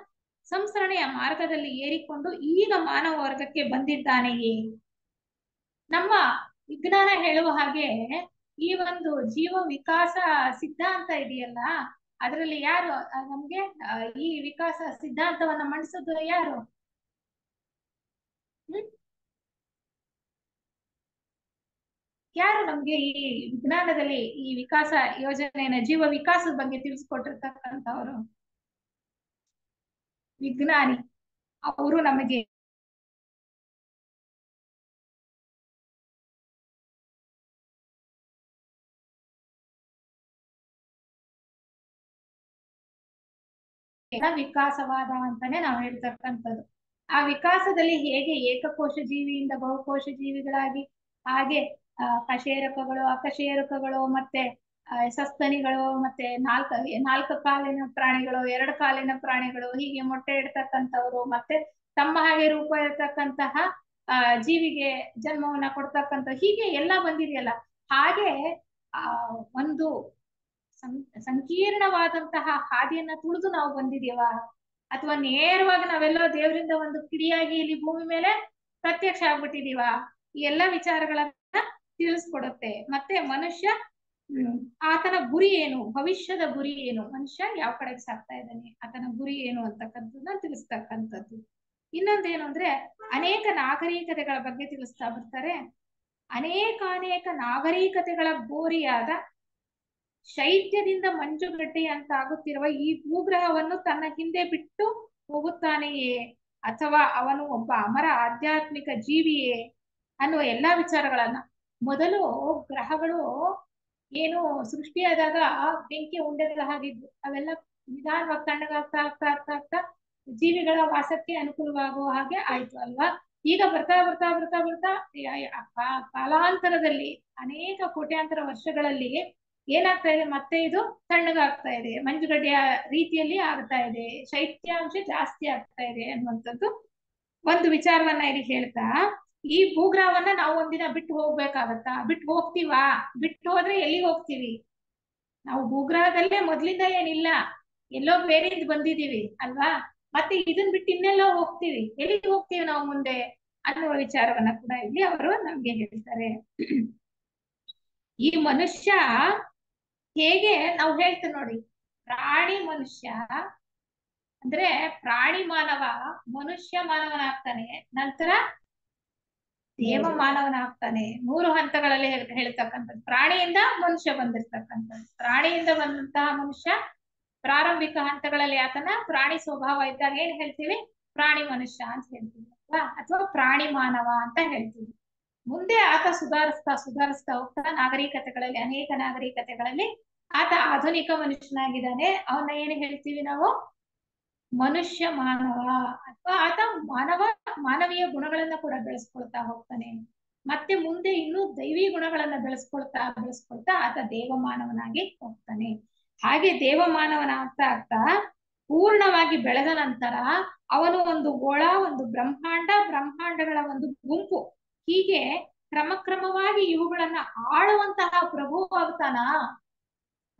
S1: ಸಂಸರಣೆಯ ಮಾರ್ಗದಲ್ಲಿ ಏರಿಕೊಂಡು ಈಗ ಮಾನವ ವರ್ಗಕ್ಕೆ ಬಂದಿದ್ದಾನೆಯೇ? ನಮ್ಮ ವಿಜ್ಞಾನ ಹೇಳುವ ಹಾಗೆ ಈ ಒಂದು ಜೀವ ವಿಕಾಸ ಸಿದ್ಧಾಂತ ಇದೆಯಲ್ಲ, ಅದರಲ್ಲಿ ಯಾರು ನಮ್ಗೆ ಈ ವಿಕಾಸ ಸಿದ್ಧಾಂತವನ್ನ ಮಂಡಿಸೋದು ಯಾರು? ಯಾರು ನಮ್ಗೆ ಈ ವಿಜ್ಞಾನದಲ್ಲಿ ಈ ವಿಕಾಸ ಯೋಜನೆಯನ್ನ, ಜೀವ ವಿಕಾಸದ ಬಗ್ಗೆ ತಿಳಿಸ್ಕೊಟ್ಟಿರ್ತಕ್ಕಂಥವ್ರು? ವಿಜ್ಞಾನಿ. ಅವರು ನಮಗೆ ವಿಕಾಸವಾದ ಅಂತಾನೆ ನಾವು ಹೇಳ್ತಕ್ಕಂಥದ್ದು. ಆ ವಿಕಾಸದಲ್ಲಿ ಹೇಗೆ ಏಕಕೋಶ ಜೀವಿಯಿಂದ ಬಹುಕೋಶ ಜೀವಿಗಳಾಗಿ, ಹಾಗೆ ಕಶೇರುಕಗಳು, ಅಕಶೇರುಕಗಳು, ಮತ್ತೆ ಸಸ್ತನಿಗಳು, ಮತ್ತೆ ನಾಲ್ಕು ಕಾಲಿನ ಪ್ರಾಣಿಗಳು, 2 ಕಾಲಿನ ಪ್ರಾಣಿಗಳು, ಹೀಗೆ ಮೊಟ್ಟೆ ಇಡ್ತಕ್ಕಂಥವ್ರು, ಮತ್ತೆ ತಮ್ಮ ಹಾಗೆ ರೂಪ ಇರ್ತಕ್ಕಂತಹ ಜೀವಿಗೆ ಜನ್ಮವನ್ನ ಕೊಡ್ತಕ್ಕಂಥ, ಹೀಗೆ ಎಲ್ಲ ಬಂದಿದೆಯಲ್ಲ. ಹಾಗೆ ಒಂದು ಸಂಕೀರ್ಣವಾದಂತಹ ಹಾದಿಯನ್ನ ತುಳಿದು ನಾವು ಬಂದಿದೀವ, ಅಥವಾ ನೇರವಾಗಿ ನಾವೆಲ್ಲೋ ದೇವರಿಂದ ಒಂದು ಕಿಡಿಯಾಗಿ ಇಲ್ಲಿ ಭೂಮಿ ಮೇಲೆ ಪ್ರತ್ಯಕ್ಷ ಆಗ್ಬಿಟ್ಟಿದೀವ? ಈ ಎಲ್ಲ ವಿಚಾರಗಳನ್ನ ತಿಳಿಸ್ಕೊಡುತ್ತೆ. ಮತ್ತೆ ಮನುಷ್ಯ ಆತನ ಗುರಿ ಏನು, ಭವಿಷ್ಯದ ಗುರಿ ಏನು, ಮನುಷ್ಯ ಯಾವ ಕಡೆಗೆ ಸಾಗ್ತಾ ಇದ್ದಾನೆ, ಆತನ ಗುರಿ ಏನು ಅಂತಕ್ಕಂಥದ್ದನ್ನ ತಿಳಿಸ್ತಕ್ಕಂಥದ್ದು. ಇನ್ನೊಂದೇನು ಅಂದ್ರೆ ಅನೇಕ ನಾಗರಿಕತೆಗಳ ಬಗ್ಗೆ ತಿಳಿಸ್ತಾ ಬರ್ತಾರೆ. ಅನೇಕ ನಾಗರಿಕತೆಗಳ ಗೋರಿಯಾದ ಶೈತ್ಯದಿಂದ ಮಂಜುಗಡ್ಡೆಯಂತಾಗುತ್ತಿರುವ ಈ ಭೂಗ್ರಹವನ್ನು ತನ್ನ ಹಿಂದೆ ಬಿಟ್ಟು ಹೋಗುತ್ತಾನೆಯೇ, ಅಥವಾ ಅವನು ಒಬ್ಬ ಅಮರ ಆಧ್ಯಾತ್ಮಿಕ ಜೀವಿಯೇ ಅನ್ನುವ ಎಲ್ಲಾ ವಿಚಾರಗಳನ್ನ, ಮೊದಲು ಗ್ರಹಗಳು ಏನು ಸೃಷ್ಟಿಯಾದಾಗ ಬೆಂಕಿ ಉಂಡೆಗಳ ಹಾಗಿದ್ವು, ಅವೆಲ್ಲ ನಿಧಾನವಾಗಿ ತಣ್ಣಗಾಗ್ತಾ ಆಗ್ತಾ ಆಗ್ತಾ ಆಗ್ತಾ ಜೀವಿಗಳ ವಾಸಕ್ಕೆ ಅನುಕೂಲವಾಗುವ ಹಾಗೆ ಆಯ್ತು ಅಲ್ವಾ. ಈಗ ಬರ್ತಾ ಬರ್ತಾ ಬರ್ತಾ ಬರ್ತಾ ಕಾಲಾಂತರದಲ್ಲಿ ಅನೇಕ ಕೋಟ್ಯಾಂತರ ವರ್ಷಗಳಲ್ಲಿ ಏನಾಗ್ತಾ ಇದೆ, ಮತ್ತೆ ಇದು ತಣ್ಣಗಾಗ್ತಾ ಇದೆ, ಮಂಜುಗಡ್ಡೆಯ ರೀತಿಯಲ್ಲಿ ಆಗ್ತಾ ಇದೆ, ಶೈತ್ಯಾಂಶ ಜಾಸ್ತಿ ಆಗ್ತಾ ಇದೆ ಅನ್ನುವಂಥದ್ದು ಒಂದು ವಿಚಾರವನ್ನ ಇಲ್ಲಿ ಹೇಳ್ತಾ, ಈ ಭೂಗ್ರಹವನ್ನ ನಾವು ಒಂದಿನ ಬಿಟ್ಟು ಹೋಗ್ಬೇಕಾಗತ್ತಾ? ಬಿಟ್ಟು ಹೋಗ್ತೀವಾ? ಬಿಟ್ಟು ಹೋದ್ರೆ ಎಲ್ಲಿಗೆ ಹೋಗ್ತೀವಿ? ನಾವು ಭೂಗ್ರಹದಲ್ಲೇ ಮೊದ್ಲಿಂದ ಏನಿಲ್ಲ, ಎಲ್ಲೋ ಬೇರೆಯಿಂದ ಬಂದಿದೀವಿ ಅಲ್ವಾ? ಮತ್ತೆ ಇದನ್ ಬಿಟ್ಟು ಇನ್ನೆಲ್ಲೋ ಹೋಗ್ತೀವಿ, ಎಲ್ಲಿಗೆ ಹೋಗ್ತೀವಿ ನಾವು ಮುಂದೆ ಅನ್ನುವ ವಿಚಾರವನ್ನ ಕೂಡ ಇಲ್ಲಿ ಅವರು ನಮ್ಗೆ ಹೇಳ್ತಾರೆ. ಈ ಮನುಷ್ಯ ಹೇಗೆ ನಾವು ಹೇಳ್ತೇವೆ ನೋಡಿ, ಪ್ರಾಣಿ ಮನುಷ್ಯ ಅಂದ್ರೆ ಪ್ರಾಣಿ ಮಾನವ ಮನುಷ್ಯ ಮಾನವನಾಗ್ತಾನೆ, ನಂತರ ದೇವ ಮಾನವನಾಗ್ತಾನೆ. 3 ಹಂತಗಳಲ್ಲಿ ಹೇಳ್ತಕ್ಕಂಥದ್ದು. ಪ್ರಾಣಿಯಿಂದ ಮನುಷ್ಯ ಬಂದಿರ್ತಕ್ಕಂಥದ್ದು. ಪ್ರಾಣಿಯಿಂದ ಬಂದಂತಹ ಮನುಷ್ಯ ಪ್ರಾರಂಭಿಕ ಹಂತಗಳಲ್ಲಿ ಆತನ ಪ್ರಾಣಿ ಸ್ವಭಾವ ಇದ್ದಾಗ ಏನ್ ಹೇಳ್ತೀವಿ? ಪ್ರಾಣಿ ಮನುಷ್ಯ ಅಂತ ಹೇಳ್ತೀವಿ ಅಥವಾ ಪ್ರಾಣಿ ಮಾನವ ಅಂತ ಹೇಳ್ತೀವಿ. ಮುಂದೆ ಆತ ಸುಧಾರಿಸ್ತಾ ಹೋಗ್ತಾ ನಾಗರಿಕತೆಗಳಲ್ಲಿ, ಅನೇಕ ನಾಗರಿಕತೆಗಳಲ್ಲಿ ಆತ ಆಧುನಿಕ ಮನುಷ್ಯನಾಗಿದ್ದಾನೆ. ಅವನ್ನ ಏನ್ ಹೇಳ್ತೀವಿ ನಾವು? ಮನುಷ್ಯ ಮಾನವ. ಅಥವಾ ಆತ ಮಾನವೀಯ ಗುಣಗಳನ್ನ ಕೂಡ ಬೆಳೆಸ್ಕೊಳ್ತಾ ಹೋಗ್ತಾನೆ. ಮತ್ತೆ ಮುಂದೆ ಇನ್ನೂ ದೈವಿ ಗುಣಗಳನ್ನ ಬೆಳೆಸ್ಕೊಳ್ತಾ ಆತ ದೇವ ಮಾನವನಾಗಿ ಹೋಗ್ತಾನೆ. ಹಾಗೆ ದೇವ ಮಾನವನ ಆಗ್ತಾ ಪೂರ್ಣವಾಗಿ ಬೆಳೆದ ನಂತರ ಅವನು ಒಂದು ಒಂದು ಬ್ರಹ್ಮಾಂಡಗಳ ಒಂದು ಗುಂಪು, ಹೀಗೆ ಕ್ರಮಕ್ರಮವಾಗಿ ಇವುಗಳನ್ನ ಆಳುವಂತಹ ಪ್ರಭು ಆಗ್ತಾನ.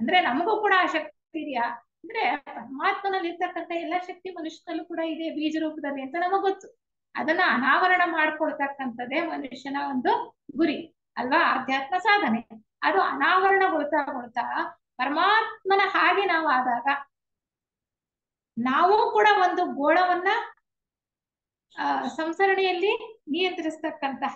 S1: ಅಂದ್ರೆ ನಮಗೂ ಕೂಡ ಆ ಶಕ್ತಿ ಇದೆಯಾ ಅಂದ್ರೆ, ಪರಮಾತ್ಮನಲ್ಲಿ ಇರ್ತಕ್ಕಂಥ ಎಲ್ಲಾ ಶಕ್ತಿ ಮನುಷ್ಯನಲ್ಲೂ ಕೂಡ ಇದೆ ಬೀಜ ರೂಪದಲ್ಲಿ ಅಂತ ನಮಗ್ ಗೊತ್ತು. ಅದನ್ನ ಅನಾವರಣ ಮಾಡ್ಕೊಳ್ತಕ್ಕಂಥದ್ದೇ ಮನುಷ್ಯನ ಒಂದು ಗುರಿ ಅಲ್ವಾ? ಆಧ್ಯಾತ್ಮ ಸಾಧನೆ. ಅದು ಅನಾವರಣಗೊಳ್ತಾ ಪರಮಾತ್ಮನ ಹಾಗೆ ನಾವು ಆದಾಗ ನಾವು ಕೂಡ ಒಂದು ಗೋಳವನ್ನ ಸಂಸರಣೆಯಲ್ಲಿ ನಿಯಂತ್ರಿಸ್ತಕ್ಕಂತಹ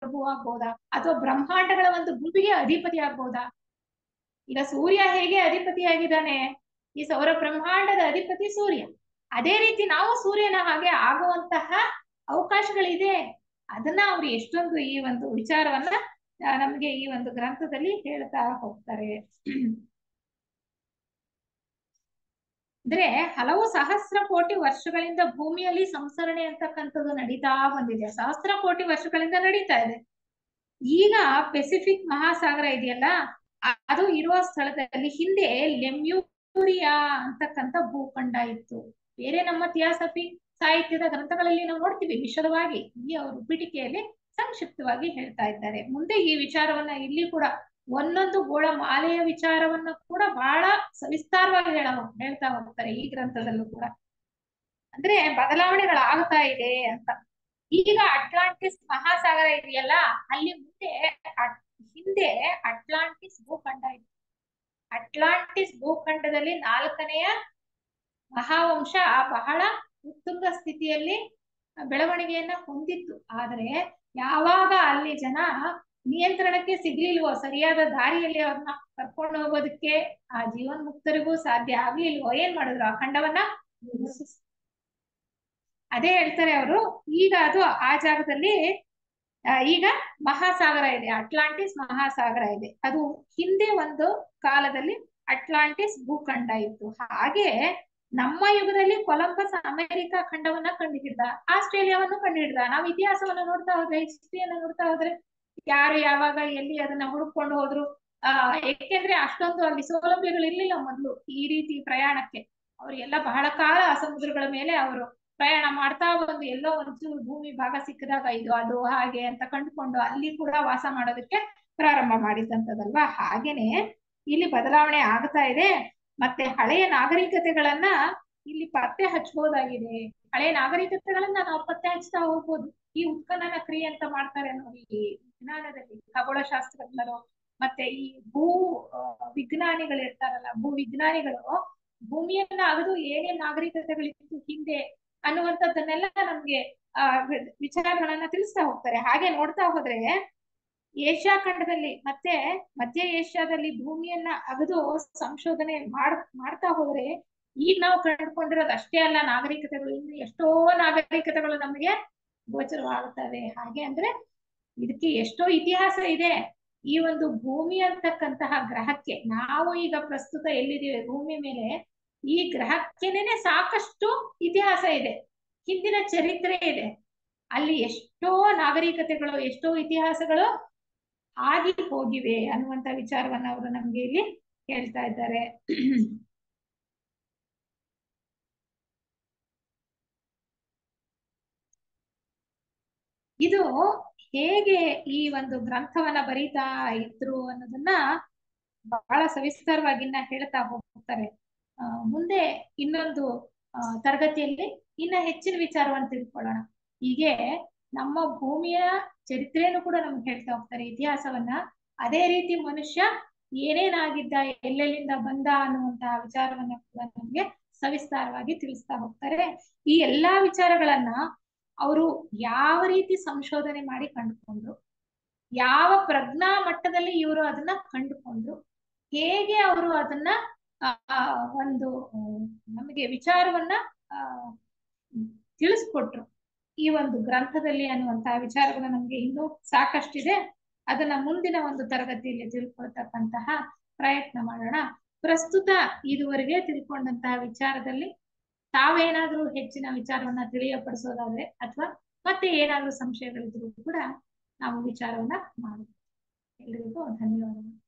S1: ಪ್ರಭು ಆಗ್ಬೋದಾ, ಅಥವಾ ಬ್ರಹ್ಮಾಂಡಗಳ ಒಂದು ಗುಂಪಿಗೆ ಅಧಿಪತಿ ಆಗ್ಬೋದಾ? ಈಗ ಸೂರ್ಯ ಹೇಗೆ ಅಧಿಪತಿಯಾಗಿದ್ದಾನೆ, ಈ ಸೌರ ಬ್ರಹ್ಮಾಂಡದ ಅಧಿಪತಿ ಸೂರ್ಯ. ಅದೇ ರೀತಿ ನಾವು ಸೂರ್ಯನ ಹಾಗೆ ಆಗುವಂತಹ ಅವಕಾಶಗಳಿದೆ. ಅದನ್ನ ಅವ್ರು ಎಷ್ಟೊಂದು ಈ ಒಂದು ವಿಚಾರವನ್ನ ನಮ್ಗೆ ಈ ಒಂದು ಗ್ರಂಥದಲ್ಲಿ ಹೇಳ್ತಾ ಹೋಗ್ತಾರೆ. ಅಂದ್ರೆ ಹಲವು ಸಹಸ್ರ ಕೋಟಿ ವರ್ಷಗಳಿಂದ ಭೂಮಿಯಲ್ಲಿ ಸಂಸರಣೆ ಅಂತಕ್ಕಂಥದ್ದು ನಡೀತಾ ಬಂದಿದೆ. ಸಹಸ್ರ ಕೋಟಿ ವರ್ಷಗಳಿಂದ ನಡೀತಾ ಇದೆ. ಈಗ ಪೆಸಿಫಿಕ್ ಮಹಾಸಾಗರ ಇದೆಯಲ್ಲ, ಅದು ಇರುವ ಸ್ಥಳದಲ್ಲಿ ಹಿಂದೆ ಲೆಮ್ಯೂರಿಯಾ ಅಂತಕ್ಕಂಥ ಭೂಖಂಡ ಇತ್ತು. ಬೇರೆ ನಮ್ಮ ಥಿಯಾಸಫಿ ಸಾಹಿತ್ಯದ ಗ್ರಂಥಗಳಲ್ಲಿ ನಾವು ನೋಡ್ತೀವಿ ವಿಶದವಾಗಿ. ಇಲ್ಲಿ ಅವರು ಪೀಠಿಕೆಯಲ್ಲಿ ಸಂಕ್ಷಿಪ್ತವಾಗಿ ಹೇಳ್ತಾ ಇದ್ದಾರೆ. ಮುಂದೆ ಈ ವಿಚಾರವನ್ನ ಇಲ್ಲಿ ಕೂಡ ಒಂದೊಂದು ಗೋಳ ಮಾಲೆಯ ವಿಚಾರವನ್ನ ಕೂಡ ಬಹಳ ಸವಿಸ್ತಾರವಾಗಿ ಹೇಳ್ತಾ ಹೋಗ್ತಾರೆ ಈ ಗ್ರಂಥದಲ್ಲೂ ಕೂಡ. ಅಂದ್ರೆ ಬದಲಾವಣೆಗಳಾಗ್ತಾ ಇದೆ ಅಂತ. ಈಗ ಅಟ್ಲಾಂಟಿಸ್ ಮಹಾಸಾಗರ ಇದೆಯಲ್ಲ, ಅಲ್ಲಿ ಹಿಂದೆ ಅಟ್ಲಾಂಟಿಸ್ ಭೂಖಂಡ ಇತ್ತು. ಅಟ್ಲಾಂಟಿಸ್ ಭೂಖಂಡದಲ್ಲಿ 4ನೆಯ ಮಹಾವಂಶ ಬಹಳ ಉತ್ತುಂಗ ಸ್ಥಿತಿಯಲ್ಲಿ ಬೆಳವಣಿಗೆಯನ್ನ ಹೊಂದಿತ್ತು. ಆದ್ರೆ ಯಾವಾಗ ಅಲ್ಲಿ ಜನ ನಿಯಂತ್ರಣಕ್ಕೆ ಸಿಗ್ಲಿಲ್ವೋ, ಸರಿಯಾದ ದಾರಿಯಲ್ಲಿ ಅವ್ರನ್ನ ಕರ್ಕೊಂಡು ಹೋಗೋದಕ್ಕೆ ಆ ಜೀವನ್ಮುಕ್ತರಿಗೂ ಸಾಧ್ಯ ಆಗ್ಲಿಲ್ವೋ, ಏನ್ ಮಾಡಿದ್ರು? ಆ ಖಂಡವನ್ನ ಅದೇ ಹೇಳ್ತಾರೆ ಅವರು. ಈಗ ಅದು ಆ ಜಾಗದಲ್ಲಿ ಈಗ ಮಹಾಸಾಗರ ಇದೆ, ಅಟ್ಲಾಂಟಿಸ್ ಮಹಾಸಾಗರ ಇದೆ. ಅದು ಹಿಂದೆ ಒಂದು ಕಾಲದಲ್ಲಿ ಅಟ್ಲಾಂಟಿಸ್ ಭೂಖಂಡ ಇತ್ತು. ಹಾಗೆ ನಮ್ಮ ಯುಗದಲ್ಲಿ ಕೊಲಂಬಸ್ ಅಮೆರಿಕ ಖಂಡವನ್ನ ಕಂಡುಹಿಡ್ದ, ಆಸ್ಟ್ರೇಲಿಯಾವನ್ನು ಕಂಡುಹಿಡ್ದ. ನಾವು ಇತಿಹಾಸವನ್ನ ನೋಡ್ತಾ ಹೋದ್ರೆ, ಹಿಸ್ಟ್ರಿಯನ್ನ ನೋಡ್ತಾ ಹೋದ್ರೆ, ಯಾರು ಯಾವಾಗ ಎಲ್ಲಿ ಅದನ್ನ ಹುಡುಕೊಂಡು ಹೋದ್ರು. ಏಕೆಂದ್ರೆ ಅಷ್ಟೊಂದು ಅಲ್ಲಿ ಸೌಲಭ್ಯಗಳು ಇರ್ಲಿಲ್ಲ ಮೊದಲು ಈ ರೀತಿ ಪ್ರಯಾಣಕ್ಕೆ. ಅವ್ರಿಗೆಲ್ಲ ಬಹಳ ಕಾಲ ಸಮುದ್ರಗಳ ಮೇಲೆ ಅವರು ಪ್ರಯಾಣ ಮಾಡ್ತಾ ಬಂದು ಎಲ್ಲೋ ಒಂಚೂರು ಭೂಮಿ ಭಾಗ ಸಿಕ್ಕಿದಾಗ ಇದು ಅದು ಹಾಗೆ ಅಂತ ಕಂಡುಕೊಂಡು ಅಲ್ಲಿ ಕೂಡ ವಾಸ ಮಾಡೋದಕ್ಕೆ ಪ್ರಾರಂಭ ಮಾಡಿದಂತದಲ್ವಾ. ಹಾಗೇನೆ ಇಲ್ಲಿ ಬದಲಾವಣೆ ಆಗ್ತಾ ಇದೆ. ಮತ್ತೆ ಹಳೆಯ ನಾಗರಿಕತೆಗಳನ್ನ ಇಲ್ಲಿ ಪತ್ತೆ ಹಚ್ಚಬಹುದಾಗಿದೆ. ಹಳೆಯ ನಾಗರಿಕತೆಗಳನ್ನ ನಾವು ಪತ್ತೆ ಹಚ್ತಾ ಹೋಗ್ಬೋದು. ಈ ಉತ್ಖನನ ಕ್ರಿಯೆ ಅಂತ ಮಾಡ್ತಾರೆ ನೋಡಿ ವಿಜ್ಞಾನದಲ್ಲಿ, ಖಗೋಳಶಾಸ್ತ್ರಜ್ಞರು ಮತ್ತೆ ಈ ವಿಜ್ಞಾನಿಗಳು ಇರ್ತಾರಲ್ಲ, ಭೂ ವಿಜ್ಞಾನಿಗಳು ಭೂಮಿಯನ್ನ ಅಗದು ಏನೇನ್ ನಾಗರಿಕತೆಗಳಿತ್ತು ಹಿಂದೆ ಅನ್ನುವಂಥದ್ದನ್ನೆಲ್ಲ ನಮ್ಗೆ ವಿಚಾರಗಳನ್ನ ತಿಳಿಸ್ತಾ ಹೋಗ್ತಾರೆ. ಹಾಗೆ ನೋಡ್ತಾ ಹೋದ್ರೆ ಏಷ್ಯಾ ಖಂಡದಲ್ಲಿ ಮತ್ತೆ ಮಧ್ಯ ಏಷ್ಯಾದಲ್ಲಿ ಭೂಮಿಯನ್ನ ಅಗದು ಸಂಶೋಧನೆ ಮಾಡ್ತಾ ಹೋದ್ರೆ ಈಗ ನಾವು ಕಂಡುಕೊಂಡಿರೋದು ಅಷ್ಟೇ ಅಲ್ಲ, ನಾಗರಿಕತೆಗಳು ಇನ್ನು ಎಷ್ಟೋ ನಾಗರಿಕತೆಗಳು ನಮಗೆ ಗೋಚರವಾಗುತ್ತವೆ. ಹಾಗೆ ಅಂದ್ರೆ ಇದಕ್ಕೆ ಎಷ್ಟೋ ಇತಿಹಾಸ ಇದೆ. ಈ ಒಂದು ಭೂಮಿ ಅಂತಕ್ಕಂತಹ ಗ್ರಹಕ್ಕೆ ನಾವು ಈಗ ಪ್ರಸ್ತುತ ಎಲ್ಲಿದ್ದೀವಿ ಭೂಮಿ ಮೇಲೆ, ಈ ಗ್ರಹಕ್ಕೇನೆ ಸಾಕಷ್ಟು ಇತಿಹಾಸ ಇದೆ, ಹಿಂದಿನ ಚರಿತ್ರೆ ಇದೆ. ಅಲ್ಲಿ ಎಷ್ಟೋ ನಾಗರಿಕತೆಗಳು, ಎಷ್ಟೋ ಇತಿಹಾಸಗಳು ಆಗಿ ಹೋಗಿವೆ ಅನ್ನುವಂತ ವಿಚಾರವನ್ನ ಅವರು ನಮ್ಗೆ ಇಲ್ಲಿ ಹೇಳ್ತಾ ಇದ್ದಾರೆ. ಇದು ಹೇಗೆ ಈ ಒಂದು ಗ್ರಂಥವನ್ನ ಬರೀತಾ ಇದ್ರು ಅನ್ನೋದನ್ನ ಬಹಳ ಸವಿಸ್ತಾರವಾಗಿ ಹೇಳ್ತಾ ಹೋಗ್ತಾರೆ. ಮುಂದೆ ಇನ್ನೊಂದು ತರಗತಿಯಲ್ಲಿ ಇನ್ನ ಹೆಚ್ಚಿನ ವಿಚಾರವನ್ನು ತಿಳ್ಕೊಳ್ಳೋಣ. ಹೀಗೆ ನಮ್ಮ ಭೂಮಿಯ ಚರಿತ್ರೆಯನ್ನು ಕೂಡ ನಮ್ಗೆ ಹೇಳ್ತಾ ಹೋಗ್ತಾರೆ, ಇತಿಹಾಸವನ್ನ. ಅದೇ ರೀತಿ ಮನುಷ್ಯ ಏನೇನಾಗಿದ್ದ, ಎಲ್ಲೆಲ್ಲಿಂದ ಬಂದ ಅನ್ನುವಂತಹ ವಿಚಾರವನ್ನ ಕೂಡ ನಮ್ಗೆ ಸವಿಸ್ತಾರವಾಗಿ ತಿಳಿಸ್ತಾ ಹೋಗ್ತಾರೆ. ಈ ಎಲ್ಲಾ ವಿಚಾರಗಳನ್ನ ಅವರು ಯಾವ ರೀತಿ ಸಂಶೋಧನೆ ಮಾಡಿ ಕಂಡುಕೊಂಡ್ರು, ಯಾವ ಪ್ರಜ್ಞಾ ಮಟ್ಟದಲ್ಲಿ ಇವರು ಅದನ್ನ ಕಂಡುಕೊಂಡ್ರು, ಹೇಗೆ ಅವರು ಅದನ್ನ ಒಂದು ನಮಗೆ ವಿಚಾರವನ್ನ ತಿಳಿಸ್ಕೊಟ್ರು ಈ ಒಂದು ಗ್ರಂಥದಲ್ಲಿ ಅನ್ನುವಂತಹ ವಿಚಾರಗಳು ನಮ್ಗೆ ಇನ್ನೂ ಸಾಕಷ್ಟಿದೆ. ಅದನ್ನ ಮುಂದಿನ ಒಂದು ತರಗತಿಯಲ್ಲಿ ತಿಳ್ಕೊಳ್ತಕ್ಕಂತಹ ಪ್ರಯತ್ನ ಮಾಡೋಣ. ಪ್ರಸ್ತುತ ಇದುವರೆಗೆ ತಿಳ್ಕೊಂಡಂತಹ ವಿಚಾರದಲ್ಲಿ ತಾವೇನಾದ್ರೂ ಹೆಚ್ಚಿನ ವಿಚಾರವನ್ನ ತಿಳಿಯಪಡಿಸೋದಾದ್ರೆ ಅಥವಾ ಮತ್ತೆ ಏನಾದ್ರೂ ಸಂಶಯಗಳಿದ್ರು ಕೂಡ ನಾವು ವಿಚಾರವನ್ನ ಮಾಡೋಣ. ಎಲ್ರಿಗೂ ಧನ್ಯವಾದಗಳು.